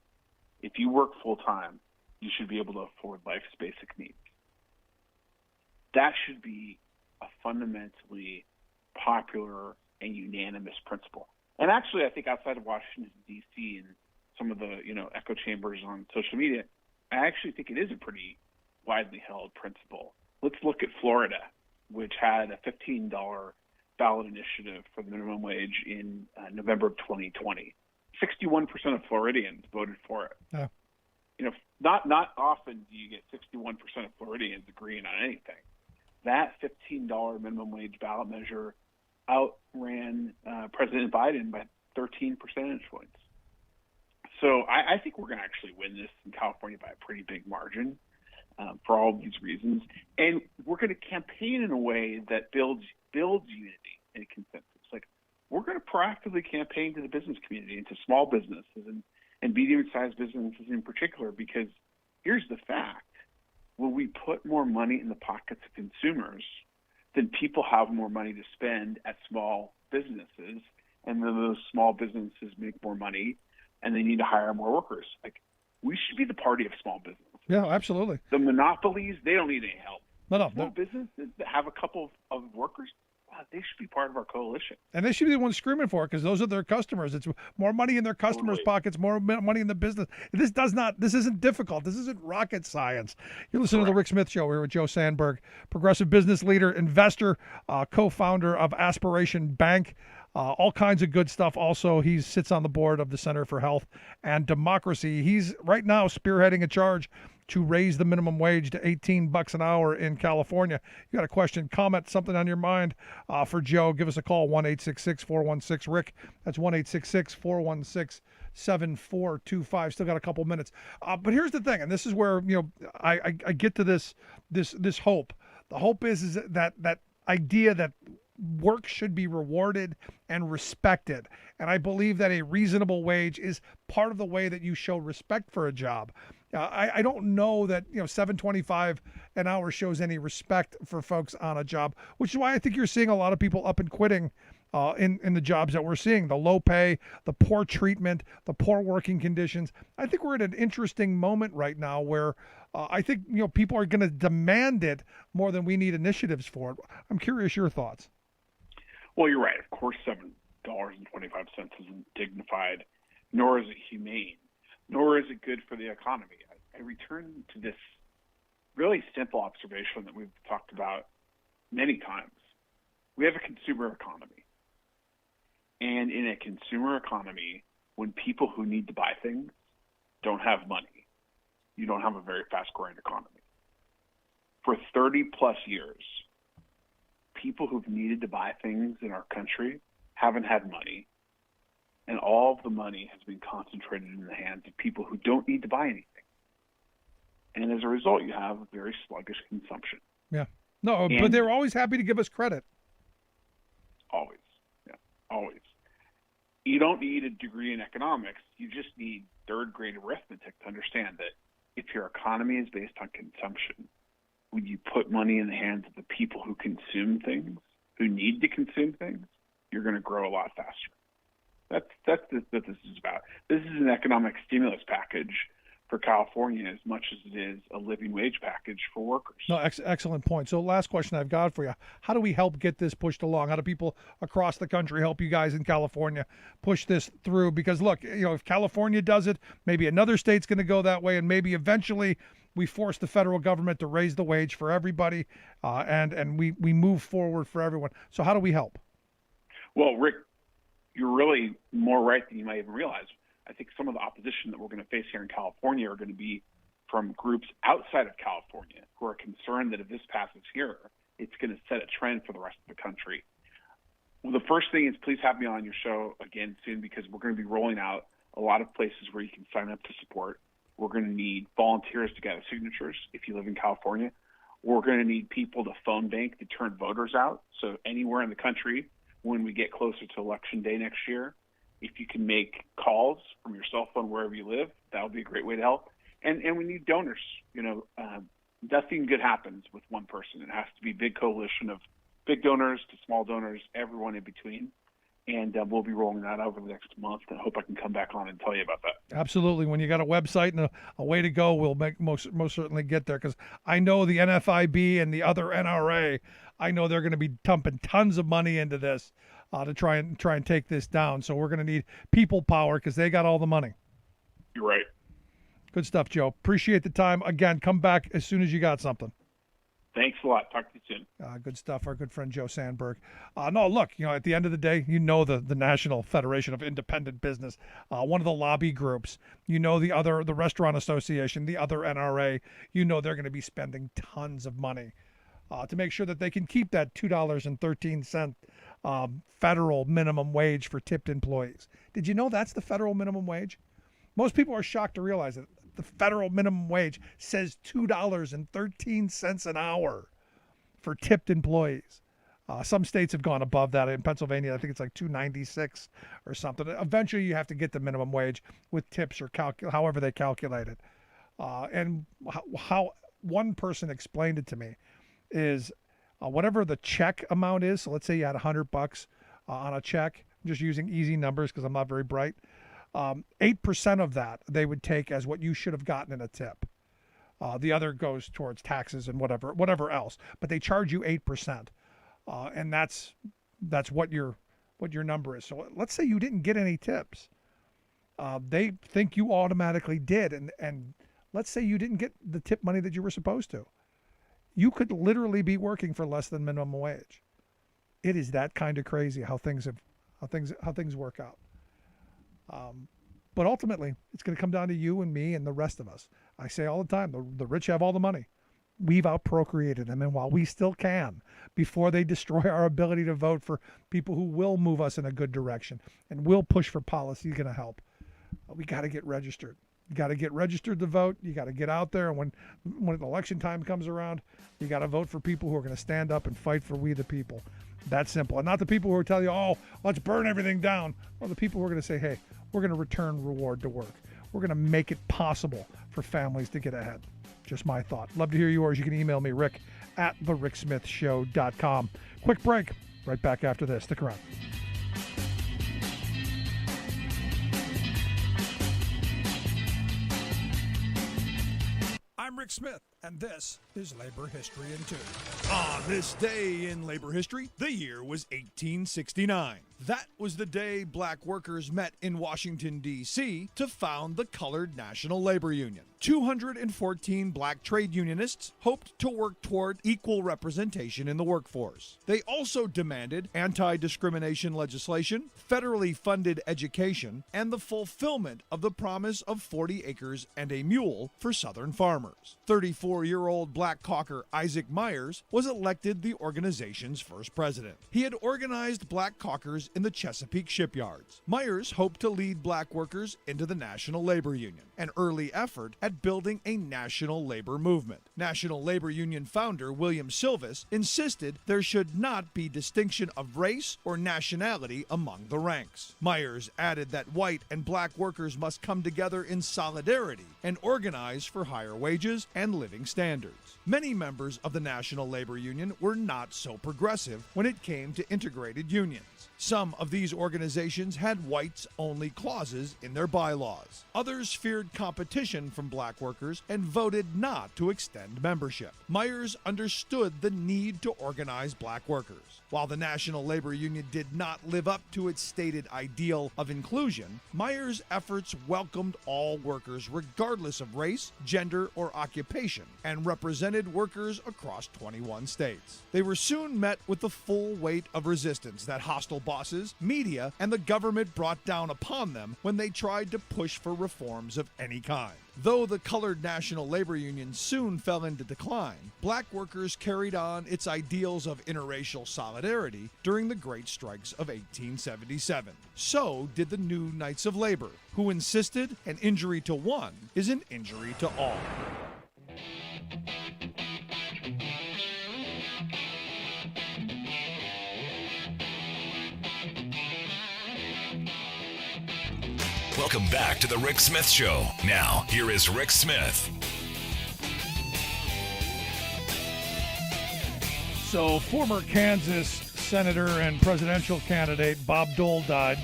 If you work full-time, you should be able to afford life's basic needs. That should be a fundamentally popular and unanimous principle. And actually, I think outside of Washington, D.C. and some of the, echo chambers on social media, I actually think it is a pretty widely held principle. Let's look at Florida, which had a $15 ballot initiative for the minimum wage in November of 2020. 61% of Floridians voted for it. Yeah. Not often do you get 61% of Floridians agreeing on anything. That $15 minimum wage ballot measure outran President Biden by 13 percentage points. So I think we're going to actually win this in California by a pretty big margin. For all of these reasons, and we're going to campaign in a way that builds unity and consensus. Like, we're going to proactively campaign to the business community and to small businesses and medium-sized businesses in particular, because here's the fact: when we put more money in the pockets of consumers, then people have more money to spend at small businesses, and then those small businesses make more money, and they need to hire more workers. Like, we should be the party of small business. Yeah, absolutely. The monopolies, they don't need any help. No. Small businesses that have a couple of workers, they should be part of our coalition. And they should be the ones screaming for it because those are their customers. It's more money in their customers' pockets, more money in the business. This isn't difficult. This isn't rocket science. You're listening to the Rick Smith Show. We're with Joe Sanberg, progressive business leader, investor, co-founder of Aspiration Bank. All kinds of good stuff. Also, he sits on the board of the Center for Health and Democracy. He's right now spearheading a charge to raise the minimum wage to $18 an hour in California. You got a question, comment, something on your mind for Joe, give us a call, 1-866-416-RICK. That's 1-866-416-7425. Still got a couple minutes. But here's the thing, and this is where I get to this hope. The hope is that idea that work should be rewarded and respected. And I believe that a reasonable wage is part of the way that you show respect for a job. I don't know that $7.25 an hour shows any respect for folks on a job, which is why I think you're seeing a lot of people up and quitting in the jobs that we're seeing. The low pay, the poor treatment, the poor working conditions. I think we're at an interesting moment right now where I think people are going to demand it more than we need initiatives for it. I'm curious your thoughts. Well, you're right. Of course, $7.25 isn't dignified, nor is it humane, nor is it good for the economy. I return to this really simple observation that we've talked about many times. We have a consumer economy. And in a consumer economy, when people who need to buy things don't have money, you don't have a very fast-growing economy. For 30-plus years, people who've needed to buy things in our country haven't had money, And all of the money has been concentrated in the hands of people who don't need to buy anything. And as a result, you have very sluggish consumption. Yeah. No, And but they're always happy to give us credit. Always. Yeah, always. You don't need a degree in economics. You just need third-grade arithmetic to understand that if your economy is based on consumption, when you put money in the hands of the people who consume things, who need to consume things, you're going to grow a lot faster. That's what this is about. This is an economic stimulus package for California as much as it is a living wage package for workers. No, excellent point. So last question I've got for you. How do we help get this pushed along? How do people across the country help you guys in California push this through? Because look, if California does it, maybe another state's going to go that way, and maybe eventually we force the federal government to raise the wage for everybody, and we move forward for everyone. So how do we help? Well, Rick, you're really more right than you might even realize. I think some of the opposition that we're going to face here in California are going to be from groups outside of California who are concerned that if this passes here, it's going to set a trend for the rest of the country. Well, the first thing is please have me on your show again soon, because we're going to be rolling out a lot of places where you can sign up to support. We're going to need volunteers to gather signatures if you live in California. We're going to need people to phone bank to turn voters out. So anywhere in the country, when we get closer to Election Day next year, if you can make calls from your cell phone wherever you live, that would be a great way to help. And we need donors. Nothing good happens with one person. It has to be a big coalition of big donors to small donors, everyone in between. And we'll be rolling that out over the next month. And I hope I can come back on and tell you about that. Absolutely. When you got a website and a way to go, we'll most certainly get there. Because I know the NFIB and the other NRA, I know they're going to be dumping tons of money into this to try and take this down. So we're going to need people power because they got all the money. You're right. Good stuff, Joe. Appreciate the time. Again, come back as soon as you got something. Thanks a lot. Talk to you soon. Good stuff. Our good friend Joe Sanberg. No, look, at the end of the day, the National Federation of Independent Business, one of the lobby groups, the Restaurant Association, the other NRA, they're going to be spending tons of money to make sure that they can keep that $2.13 federal minimum wage for tipped employees. Did you know that's the federal minimum wage? Most people are shocked to realize that the federal minimum wage says $2.13 an hour for tipped employees. Some states have gone above that. In Pennsylvania, I think it's like $2.96 or something. Eventually, you have to get the minimum wage with tips or however they calculate it. And how one person explained it to me is whatever the check amount is. So let's say you had $100 on a check. I'm just using easy numbers because I'm not very bright. 8% of that they would take as what you should have gotten in a tip. The other goes towards taxes and whatever else. But they charge you 8%, and that's what your number is. So let's say you didn't get any tips. They think you automatically did, and let's say you didn't get the tip money that you were supposed to. You could literally be working for less than minimum wage. It is that kind of crazy how things work out. But ultimately, it's going to come down to you and me and the rest of us. I say all the time, the rich have all the money. We've outprocreated them, and while we still can, before they destroy our ability to vote for people who will move us in a good direction and will push for policy going to help, we got to get registered. You got to get registered to vote. You got to get out there, and when election time comes around, you got to vote for people who are going to stand up and fight for we the people. That simple. And not the people who are telling you, oh, let's burn everything down. Well, the people who are going to say, hey, we're going to return reward to work. We're going to make it possible for families to get ahead. Just my thought. Love to hear yours. You can email me, rick@thericksmithshow.com. Quick break. Right back after this. Stick around. I'm Rick Smith, and this is Labor History in 2. On this day in labor history, the year was 1869. That was the day black workers met in Washington, D.C. to found the Colored National Labor Union. 214 black trade unionists hoped to work toward equal representation in the workforce. They also demanded anti-discrimination legislation, federally funded education, and the fulfillment of the promise of 40 acres and a mule for Southern farmers. 34-year-old black caulker Isaac Myers was was elected the organization's first president. He had organized black caulkers in the Chesapeake shipyards. Myers hoped to lead black workers into the National Labor Union, an early effort at building a national labor movement. National Labor Union founder William Silvis insisted there should not be distinction of race or nationality among the ranks. Myers added that white and black workers must come together in solidarity and organize for higher wages and living standards. Many members of the National Labor Union were not so progressive when it came to integrated unions. Some of these organizations had whites-only clauses in their bylaws. Others feared competition from black workers and voted not to extend membership. Myers understood the need to organize black workers. While the National Labor Union did not live up to its stated ideal of inclusion, Myers' efforts welcomed all workers regardless of race, gender, or occupation, and represented workers across 21 states. They were soon met with the full weight of resistance that hostile bosses, media, and the government brought down upon them when they tried to push for reforms of any kind. Though the colored National Labor Union soon fell into decline, black workers carried on its ideals of interracial solidarity during the Great Strikes of 1877. So did the new Knights of Labor, who insisted an injury to one is an injury to all. Welcome back to the Rick Smith Show. Now, here is Rick Smith. So, former Kansas Senator and presidential candidate Bob Dole died.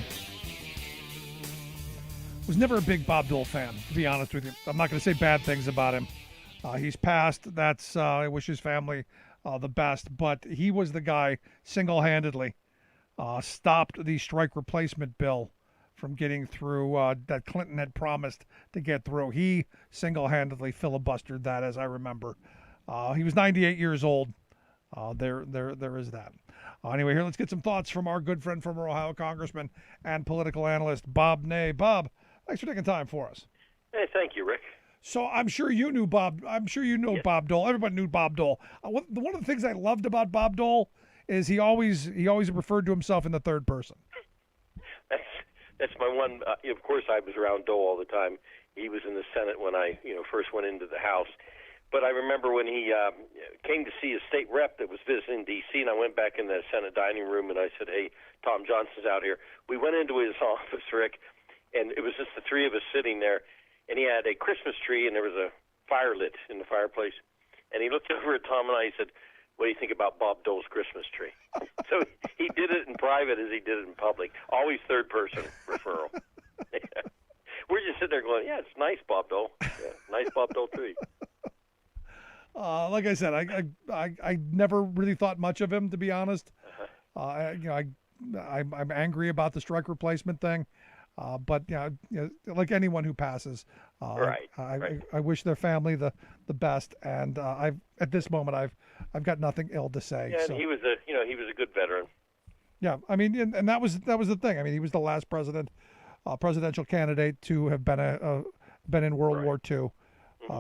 Was never a big Bob Dole fan, to be honest with you. I'm not going to say bad things about him. He's passed. That's I wish his family the best. But he was the guy single-handedly stopped the strike replacement bill from getting through that Clinton had promised to get through. He single-handedly filibustered that, as I remember. He was 98 years old. There is that. Anyway, here, let's get some thoughts from our good friend, former Ohio Congressman and political analyst, Bob Ney. Bob, thanks for taking time for us. Hey, thank you, Rick. So I'm sure you knew Bob. I'm sure you know Bob Dole. Everybody knew Bob Dole. One of the things I loved about Bob Dole is he always referred to himself in the third person. That's my one. Of course, I was around Dole all the time. He was in the Senate when I, first went into the House. But I remember when he came to see a state rep that was visiting D.C., and I went back in the Senate dining room and I said, "Hey, Tom Johnson's out here." We went into his office, Rick, and it was just the three of us sitting there. And he had a Christmas tree, and there was a fire lit in the fireplace. And he looked over at Tom and I and said, "What do you think about Bob Dole's Christmas tree?" So he did it in private as he did it in public. Always third person referral. We're just sitting there going, "Yeah, it's nice, Bob Dole. Yeah, nice Bob Dole tree." Like I said, I never really thought much of him, to be honest. I'm angry about the strike replacement thing. But like anyone who passes, right. I wish their family the best, and at this moment I've got nothing ill to say. Yeah, and he was a good veteran. Yeah, I mean, and that was the thing. I mean, he was the last presidential candidate to have been in World War II.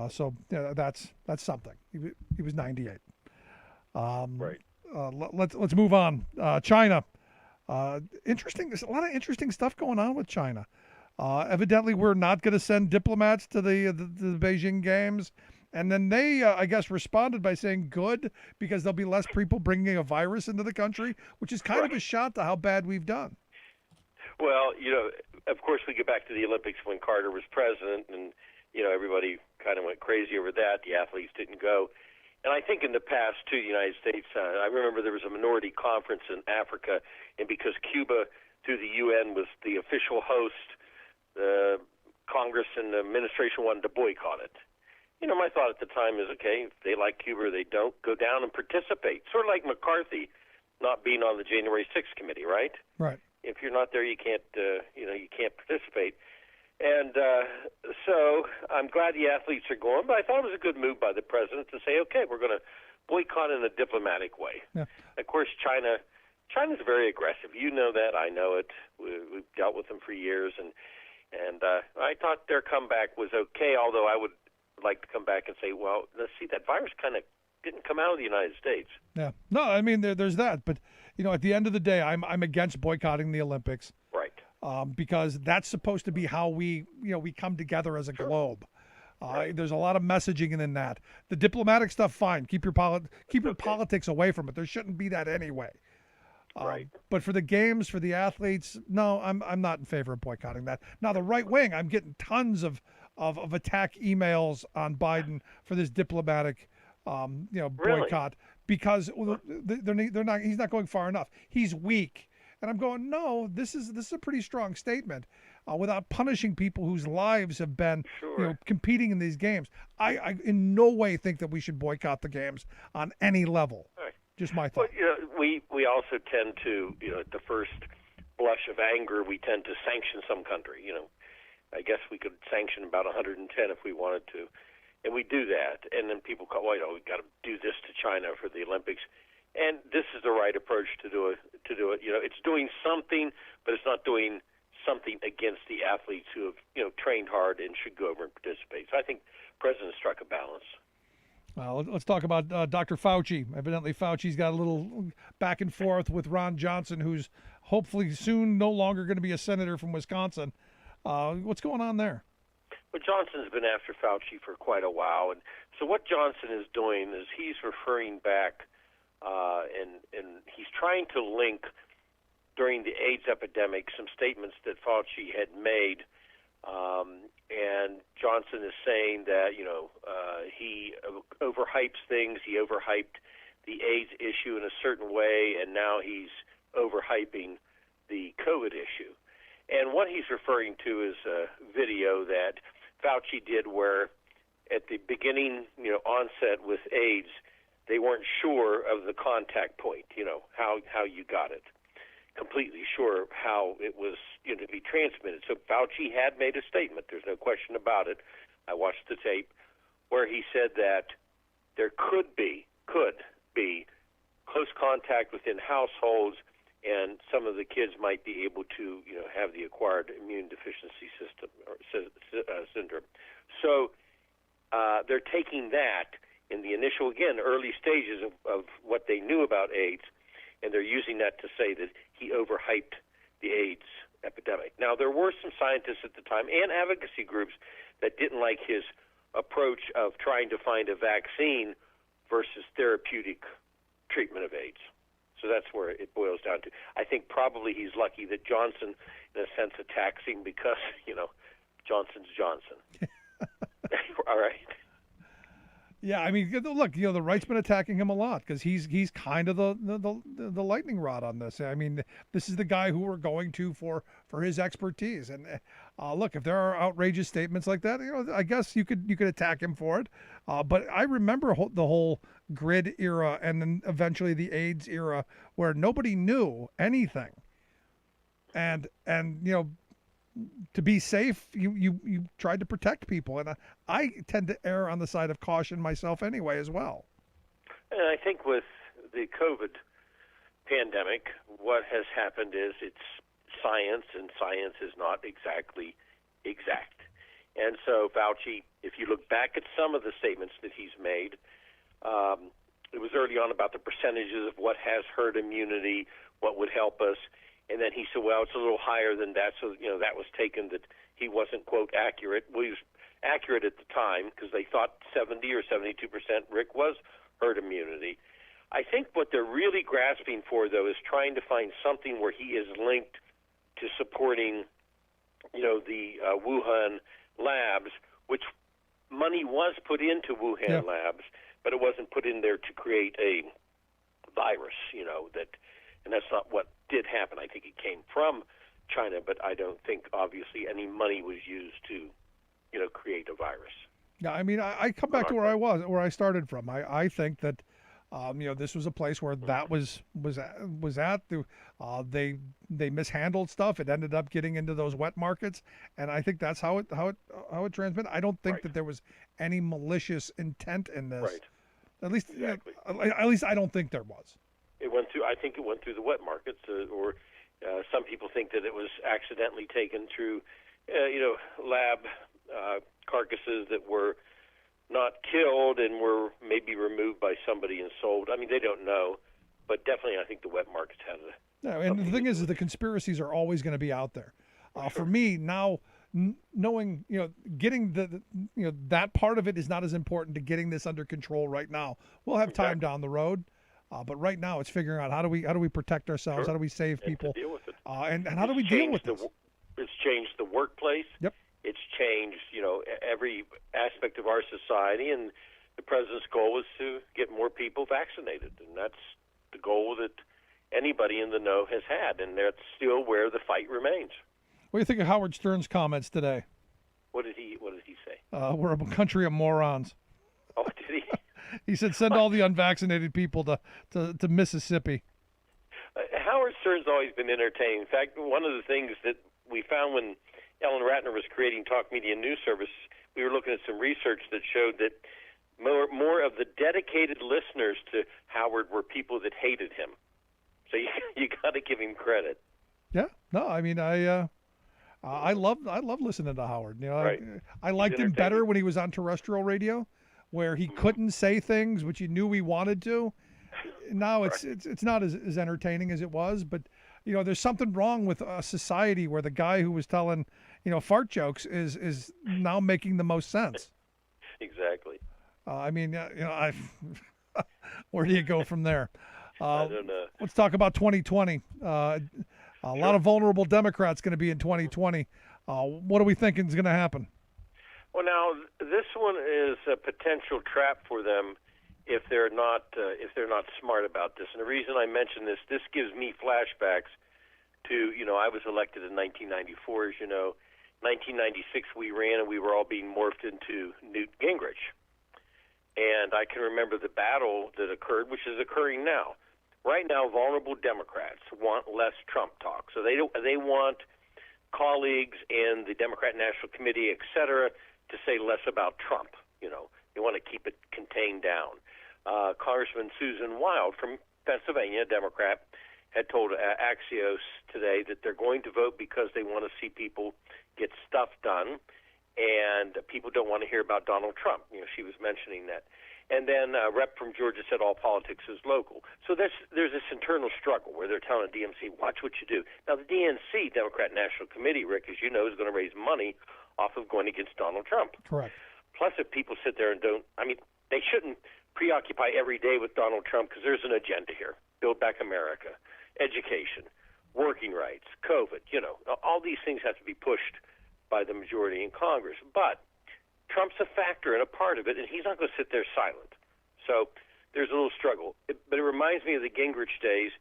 So that's something. He was 98. Right. Let's move on. China. Interesting. There's a lot of interesting stuff going on with China. Evidently, we're not going to send diplomats to the Beijing Games, and then they, I guess, responded by saying good because there'll be less people bringing a virus into the country, which is kind of a shot to how bad we've done. Well, of course, we get back to the Olympics when Carter was president, and everybody kind of went crazy over that. The athletes didn't go. And I think in the past, too, the United States, I remember there was a minority conference in Africa, and because Cuba, through the UN, was the official host, the Congress and the administration wanted to boycott it. My thought at the time is, okay, if they like Cuba or they don't, go down and participate. Sort of like McCarthy not being on the January 6th committee, right? Right. If you're not there, you can't participate. And so I'm glad the athletes are going, but I thought it was a good move by the president to say, okay, we're going to boycott in a diplomatic way. Yeah. Of course, China's very aggressive. You know that. I know it. We've dealt with them for years, and I thought their comeback was okay, although I would like to come back and say, well, let's see, that virus kind of didn't come out of the United States. Yeah. No, I mean there's that, but at the end of the day, I'm against boycotting the Olympics. Right. Because that's supposed to be how we come together as a globe. There's a lot of messaging in that. The diplomatic stuff, fine. Keep your politics away from it. There shouldn't be that anyway. Right. But for the games, for the athletes, no, I'm not in favor of boycotting that. Now the right wing, I'm getting tons of attack emails on Biden for this diplomatic, boycott because they're not. He's not going far enough. He's weak, and I'm going. No, this is a pretty strong statement. Without punishing people whose lives have been competing in these games, I in no way think that we should boycott the games on any level. Right. Just my thought. But, we also tend to, at the first blush of anger, we tend to sanction some country. I guess we could sanction about 110 if we wanted to, and we do that. And then people go, well, we've got to do this to China for the Olympics. And this is the right approach to do it. It's doing something, but it's not doing something against the athletes who have, trained hard and should go over and participate. So I think the president struck a balance. Let's talk about Dr. Fauci. Evidently, Fauci's got a little back and forth with Ron Johnson, who's hopefully soon no longer going to be a senator from Wisconsin. What's going on there? Well, Johnson's been after Fauci for quite a while. And so what Johnson is doing is he's referring back and he's trying to link during the AIDS epidemic some statements that Fauci had made. And Johnson is saying that, he overhypes things. He overhyped the AIDS issue in a certain way, and now he's overhyping the COVID issue. And what he's referring to is a video that Fauci did where at the beginning, onset with AIDS, they weren't sure of the contact point, how you got it. Completely sure how it was to be transmitted. So Fauci had made a statement. There's no question about it. I watched the tape where he said that there could be close contact within households, and some of the kids might be able to have the acquired immune deficiency syndrome. So they're taking that in the initial, again, early stages of what they knew about AIDS, and they're using that to say that he overhyped the AIDS epidemic. Now, there were some scientists at the time and advocacy groups that didn't like his approach of trying to find a vaccine versus therapeutic treatment of AIDS. So that's where it boils down to. I think probably he's lucky that Johnson, in a sense, attacks him because, Johnson's Johnson. All right. Yeah, I mean, look, the right's been attacking him a lot because he's kind of the lightning rod on this. I mean, this is the guy who we're going to for his expertise. And look, if there are outrageous statements like that, I guess you could attack him for it. But I remember the whole grid era and then eventually the AIDS era where nobody knew anything, and to be safe, you tried to protect people, and I tend to err on the side of caution myself anyway as well. And I think with the COVID pandemic, what has happened is it's science, and science is not exactly exact. And so Fauci, if you look back at some of the statements that he's made, it was early on about the percentages of what has herd immunity, what would help us. And then he said, well, it's a little higher than that. So, that was taken that he wasn't, quote, accurate. Well, he was accurate at the time because they thought 70 or 72%, Rick, was herd immunity. I think what they're really grasping for, though, is trying to find something where he is linked to supporting, the Wuhan labs, which money was put into Wuhan labs, but it wasn't put in there to create a virus, and that's not what did happen. I think it came from China, but I don't think, obviously, any money was used to, create a virus. Yeah, I mean, I come back to where I started from. I think that, this was a place where that was at. They mishandled stuff. It ended up getting into those wet markets, and I think that's how it transmitted. I don't think that there was any malicious intent in this. Right. At least, exactly. At least I don't think there was. I think it went through the wet markets, or some people think that it was accidentally taken through, lab carcasses that were not killed and were maybe removed by somebody and sold. I mean, they don't know, but definitely I think the wet markets had it. No, and the thing is the conspiracies are always going to be out there. For me now, knowing, getting that part of it is not as important to getting this under control right now. We'll have time down the road, but right now it's figuring out how do we protect ourselves, Sure. how do we save people, and to deal with it. And how do we deal with this? It's changed the workplace. Yep. It's changed, every aspect of our society, and the president's goal is to get more people vaccinated, and that's the goal that anybody in the know has had, and that's still where the fight remains. What do you think of Howard Stern's comments today? What did he say? We're a country of morons. Oh, did he? He said, "Send all the unvaccinated people to Mississippi." Howard Stern's always been entertaining. In fact, one of the things that we found when Ellen Ratner was creating Talk Media News Service, we were looking at some research that showed that more of the dedicated listeners to Howard were people that hated him. So you got to give him credit. Yeah. No, I mean, I love listening to Howard. Right. I liked him better when he was on terrestrial radio, where he couldn't say things which you knew he wanted to. Now it's not as entertaining as it was, but there's something wrong with a society where the guy who was telling fart jokes is now making the most sense. Exactly. I mean, where do you go from there? I don't know. Let's talk about 2020. A lot of vulnerable Democrats going to be in 2020. What are we thinking is going to happen? Well, now this one is a potential trap for them if they're not smart about this. And the reason I mention this gives me flashbacks to I was elected in 1994. As you know, 1996 we ran and we were all being morphed into Newt Gingrich. And I can remember the battle that occurred, which is occurring now. Right now, vulnerable Democrats want less Trump talk. So they want colleagues in the Democrat National Committee, et cetera, to say less about Trump. They want to keep it contained down. Congressman Susan Wild from Pennsylvania, Democrat, had told Axios today that they're going to vote because they want to see people get stuff done, and people don't want to hear about Donald Trump. She was mentioning that. And then a rep from Georgia said all politics is local. So there's this internal struggle where they're telling the DNC, watch what you do. Now, the DNC, Democrat National Committee, Rick, as you know, is going to raise money off of going against Donald Trump. Correct. Plus, if people sit there and they shouldn't preoccupy every day with Donald Trump because there's an agenda here. Build back America, education, working rights, COVID, all these things have to be pushed by the majority in Congress. But Trump's a factor and a part of it, and he's not going to sit there silent. So there's a little struggle. But it reminds me of the Gingrich days.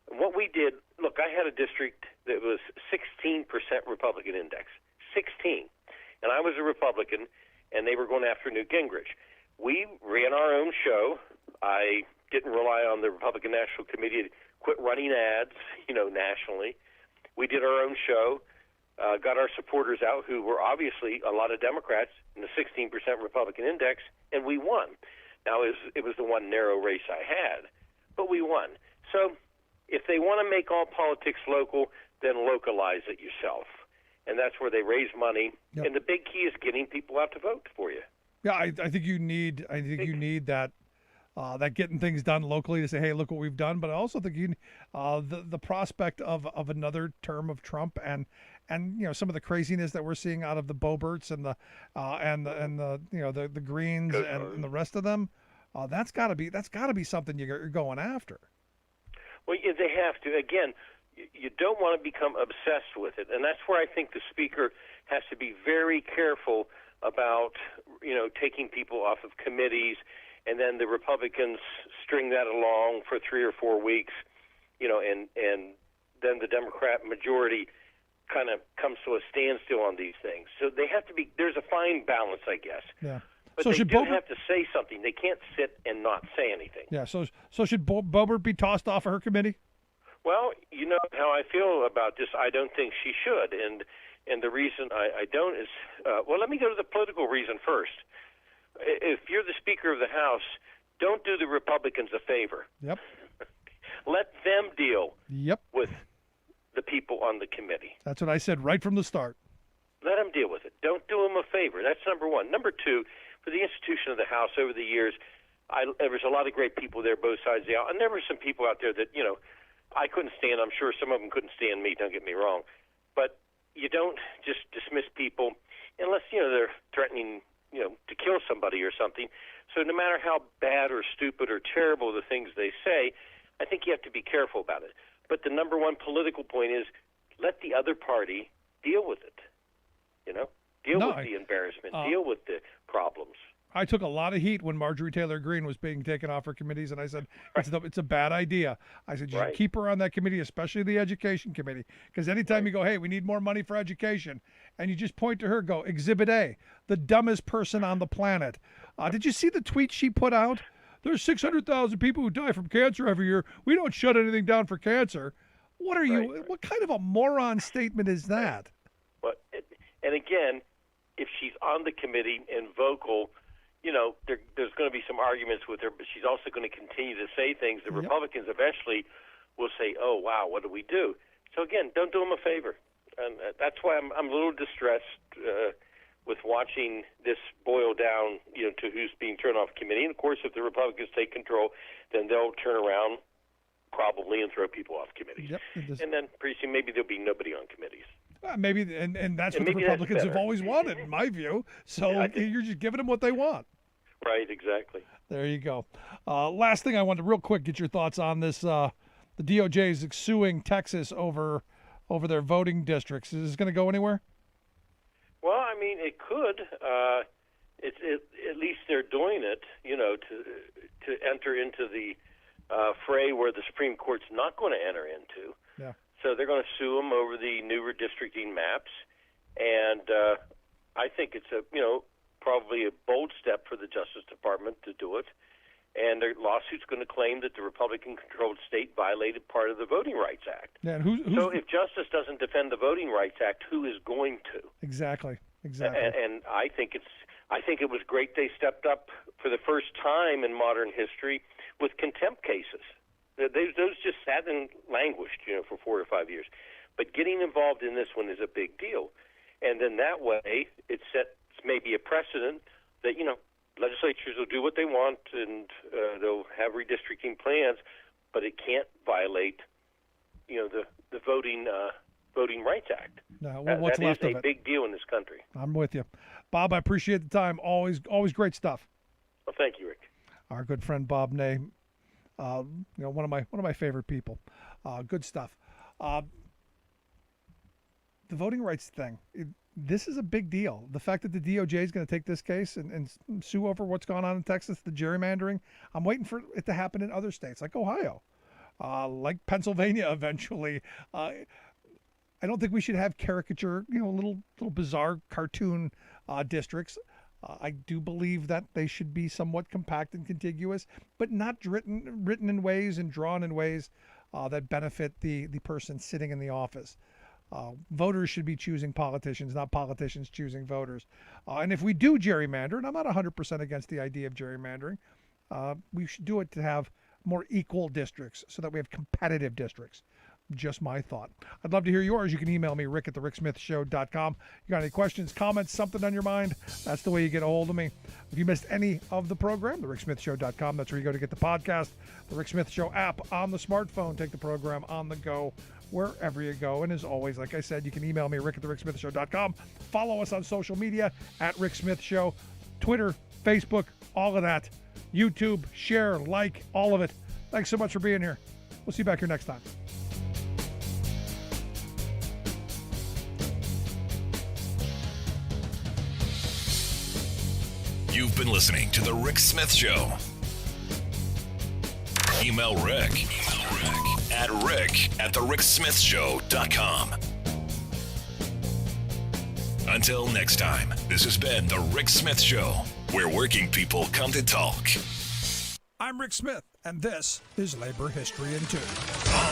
And what we did, look, I had a district that was 16% Republican index, 16. And I was a Republican, and they were going after Newt Gingrich. We ran our own show. I didn't rely on the Republican National Committee to quit running ads, nationally. We did our own show. Got our supporters out, who were obviously a lot of Democrats in the 16% Republican index, and we won. Now, it was the one narrow race I had, but we won. So if they want to make all politics local, then localize it yourself. And that's where they raise money. Yep. And the big key is getting people out to vote for you. Yeah, I think you need that. That getting things done locally to say, hey, look what we've done. But I also think the prospect of another term of Trump and some of the craziness that we're seeing out of the Boeberts and the Greens and the rest of them, that's got to be something you're going after. Well, yeah, they have to. Again, you don't want to become obsessed with it, and that's where I think the speaker has to be very careful about taking people off of committees. And then the Republicans string that along for 3 or 4 weeks, and then the Democrat majority kind of comes to a standstill on these things. So they have to be. There's a fine balance, I guess. Yeah. But they do have to say something. They can't sit and not say anything. Yeah. So should Boebert be tossed off of her committee? Well, you know how I feel about this. I don't think she should, and the reason I don't is let me go to the political reason first. If you're the Speaker of the House, don't do the Republicans a favor. Yep. Let them deal Yep. with the people on the committee. That's what I said right from the start. Let them deal with it. Don't do them a favor. That's number one. Number two, for the the institution of the House over the years, there was a lot of great people there, both sides of the aisle, and there were some people out there that, I couldn't stand. I'm sure some of them couldn't stand me, don't get me wrong. But you don't just dismiss people unless, they're threatening, to kill somebody or something. So no matter how bad or stupid or terrible the things they say, I think you have to be careful about it. But the number one political point is let the other party deal with it, deal with the embarrassment, deal with the problems. I took a lot of heat when Marjorie Taylor Greene was being taken off her committees, and I said, it's a bad idea. I said, you should keep her on that committee, especially the education committee, because anytime you go, hey, we need more money for education, and you just point to her, go, Exhibit A, the dumbest person on the planet. Did you see the tweet she put out? There's 600,000 people who die from cancer every year. We don't shut anything down for cancer. What are you? What kind of a moron statement is that? And again, if she's on the committee and vocal, there's going to be some arguments with her, but she's also going to continue to say things. The Republicans eventually will say, oh, wow, what do we do? So, again, don't do them a favor. And that's why I'm a little distressed with watching this boil down, to who's being turned off committee. And, of course, if the Republicans take control, then they'll turn around probably and throw people off committees. And then pretty soon maybe there'll be nobody on committees. Maybe, and that's what the Republicans have always wanted, in my view. So you're just giving them what they want. Right, exactly. There you go. Last thing I wanted to real quick get your thoughts on this. The DOJ is suing Texas over their voting districts. Is this going to go anywhere? Well, I mean, it could. At least they're doing it, to enter into the fray where the Supreme Court's not going to enter into. Yeah. So they're going to sue them over the new redistricting maps, and I think it's probably a bold step for the Justice Department to do it. And their lawsuit's going to claim that the Republican-controlled state violated part of the Voting Rights Act. Yeah, and so if Justice doesn't defend the Voting Rights Act, who is going to? Exactly. And I think it was great they stepped up for the first time in modern history with contempt cases. Those just sat and languished, for 4 or 5 years. But getting involved in this one is a big deal. And then that way it sets maybe a precedent that, legislatures will do what they want and they'll have redistricting plans, but it can't violate, the Voting Rights Act. No, what's that left is of a it. big deal in this country. I'm with you. Bob, I appreciate the time. Always great stuff. Well, thank you, Rick. Our good friend Bob Ney, one of my favorite people. Good stuff. The voting rights thing, this is a big deal. The fact that the DOJ is going to take this case and sue over what's gone on in Texas, the gerrymandering, I'm waiting for it to happen in other states like Ohio, like Pennsylvania eventually. I don't think we should have caricature, little bizarre cartoon districts. I do believe that they should be somewhat compact and contiguous, but not written in ways and drawn in ways that benefit the person sitting in the office. Voters should be choosing politicians, not politicians choosing voters. And if we do gerrymander, and I'm not 100% against the idea of gerrymandering, we should do it to have more equal districts so that we have competitive districts. Just my thought. I'd love to hear yours. You can email me, rick@thericksmithshow.com. You got any questions, comments, something on your mind? That's the way you get a hold of me. If you missed any of the program, thericksmithshow.com. That's where you go to get the podcast. The Rick Smith Show app on the smartphone. Take the program on the go wherever you go. And as always, like I said, you can email me, rick@thericksmithshow.com. Follow us on social media @Rick Smith Show, Twitter, Facebook, all of that. YouTube, share, like, all of it. Thanks so much for being here. We'll see you back here next time. You've been listening to The Rick Smith Show. Email Rick at rick@thericksmithshow.com. Until next time, this has been The Rick Smith Show, where working people come to talk. I'm Rick Smith, and this is Labor History in 2.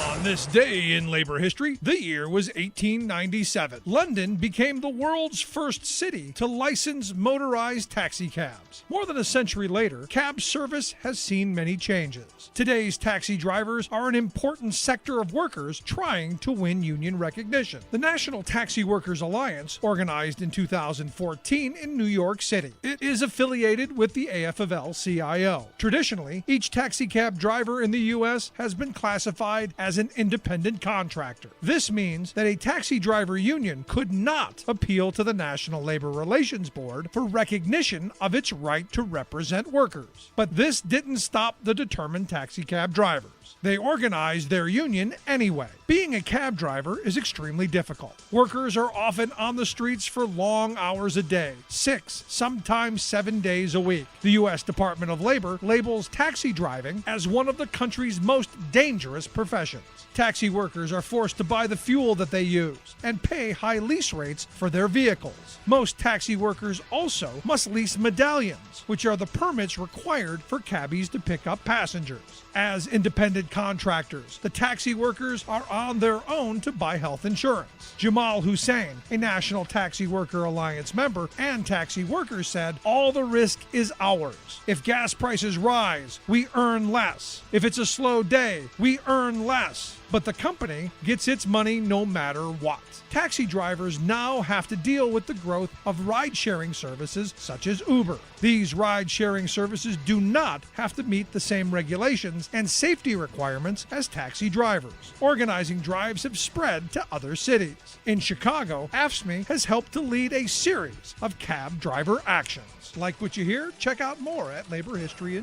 On this day in labor history, the year was 1897. London became the world's first city to license motorized taxi cabs. More than a century later, cab service has seen many changes. Today's taxi drivers are an important sector of workers trying to win union recognition. The National Taxi Workers Alliance, organized in 2014 in New York City. It is affiliated with the AFL-CIO. Traditionally, each taxi cab driver in the U.S. has been classified as an independent contractor. This means that a taxi driver union could not appeal to the National Labor Relations Board for recognition of its right to represent workers. But this didn't stop the determined taxi cab drivers. They organized their union anyway. Being a cab driver is extremely difficult. Workers are often on the streets for long hours a day, 6, sometimes 7 days a week. The U.S. Department of Labor labels taxi driving as one of the country's most dangerous professions. Taxi workers are forced to buy the fuel that they use and pay high lease rates for their vehicles. Most taxi workers also must lease medallions, which are the permits required for cabbies to pick up passengers. As independent contractors, the taxi workers are on their own to buy health insurance. Jamal Hussein, a National Taxi Worker Alliance member and taxi worker, said, "All the risk is ours. If gas prices rise, we earn less. If it's a slow day, we earn less. But the company gets its money no matter what." Taxi drivers now have to deal with the growth of ride-sharing services such as Uber. These ride-sharing services do not have to meet the same regulations and safety requirements as taxi drivers. Organizing drives have spread to other cities. In Chicago, AFSCME has helped to lead a series of cab driver actions. Like what you hear? Check out more at Labor History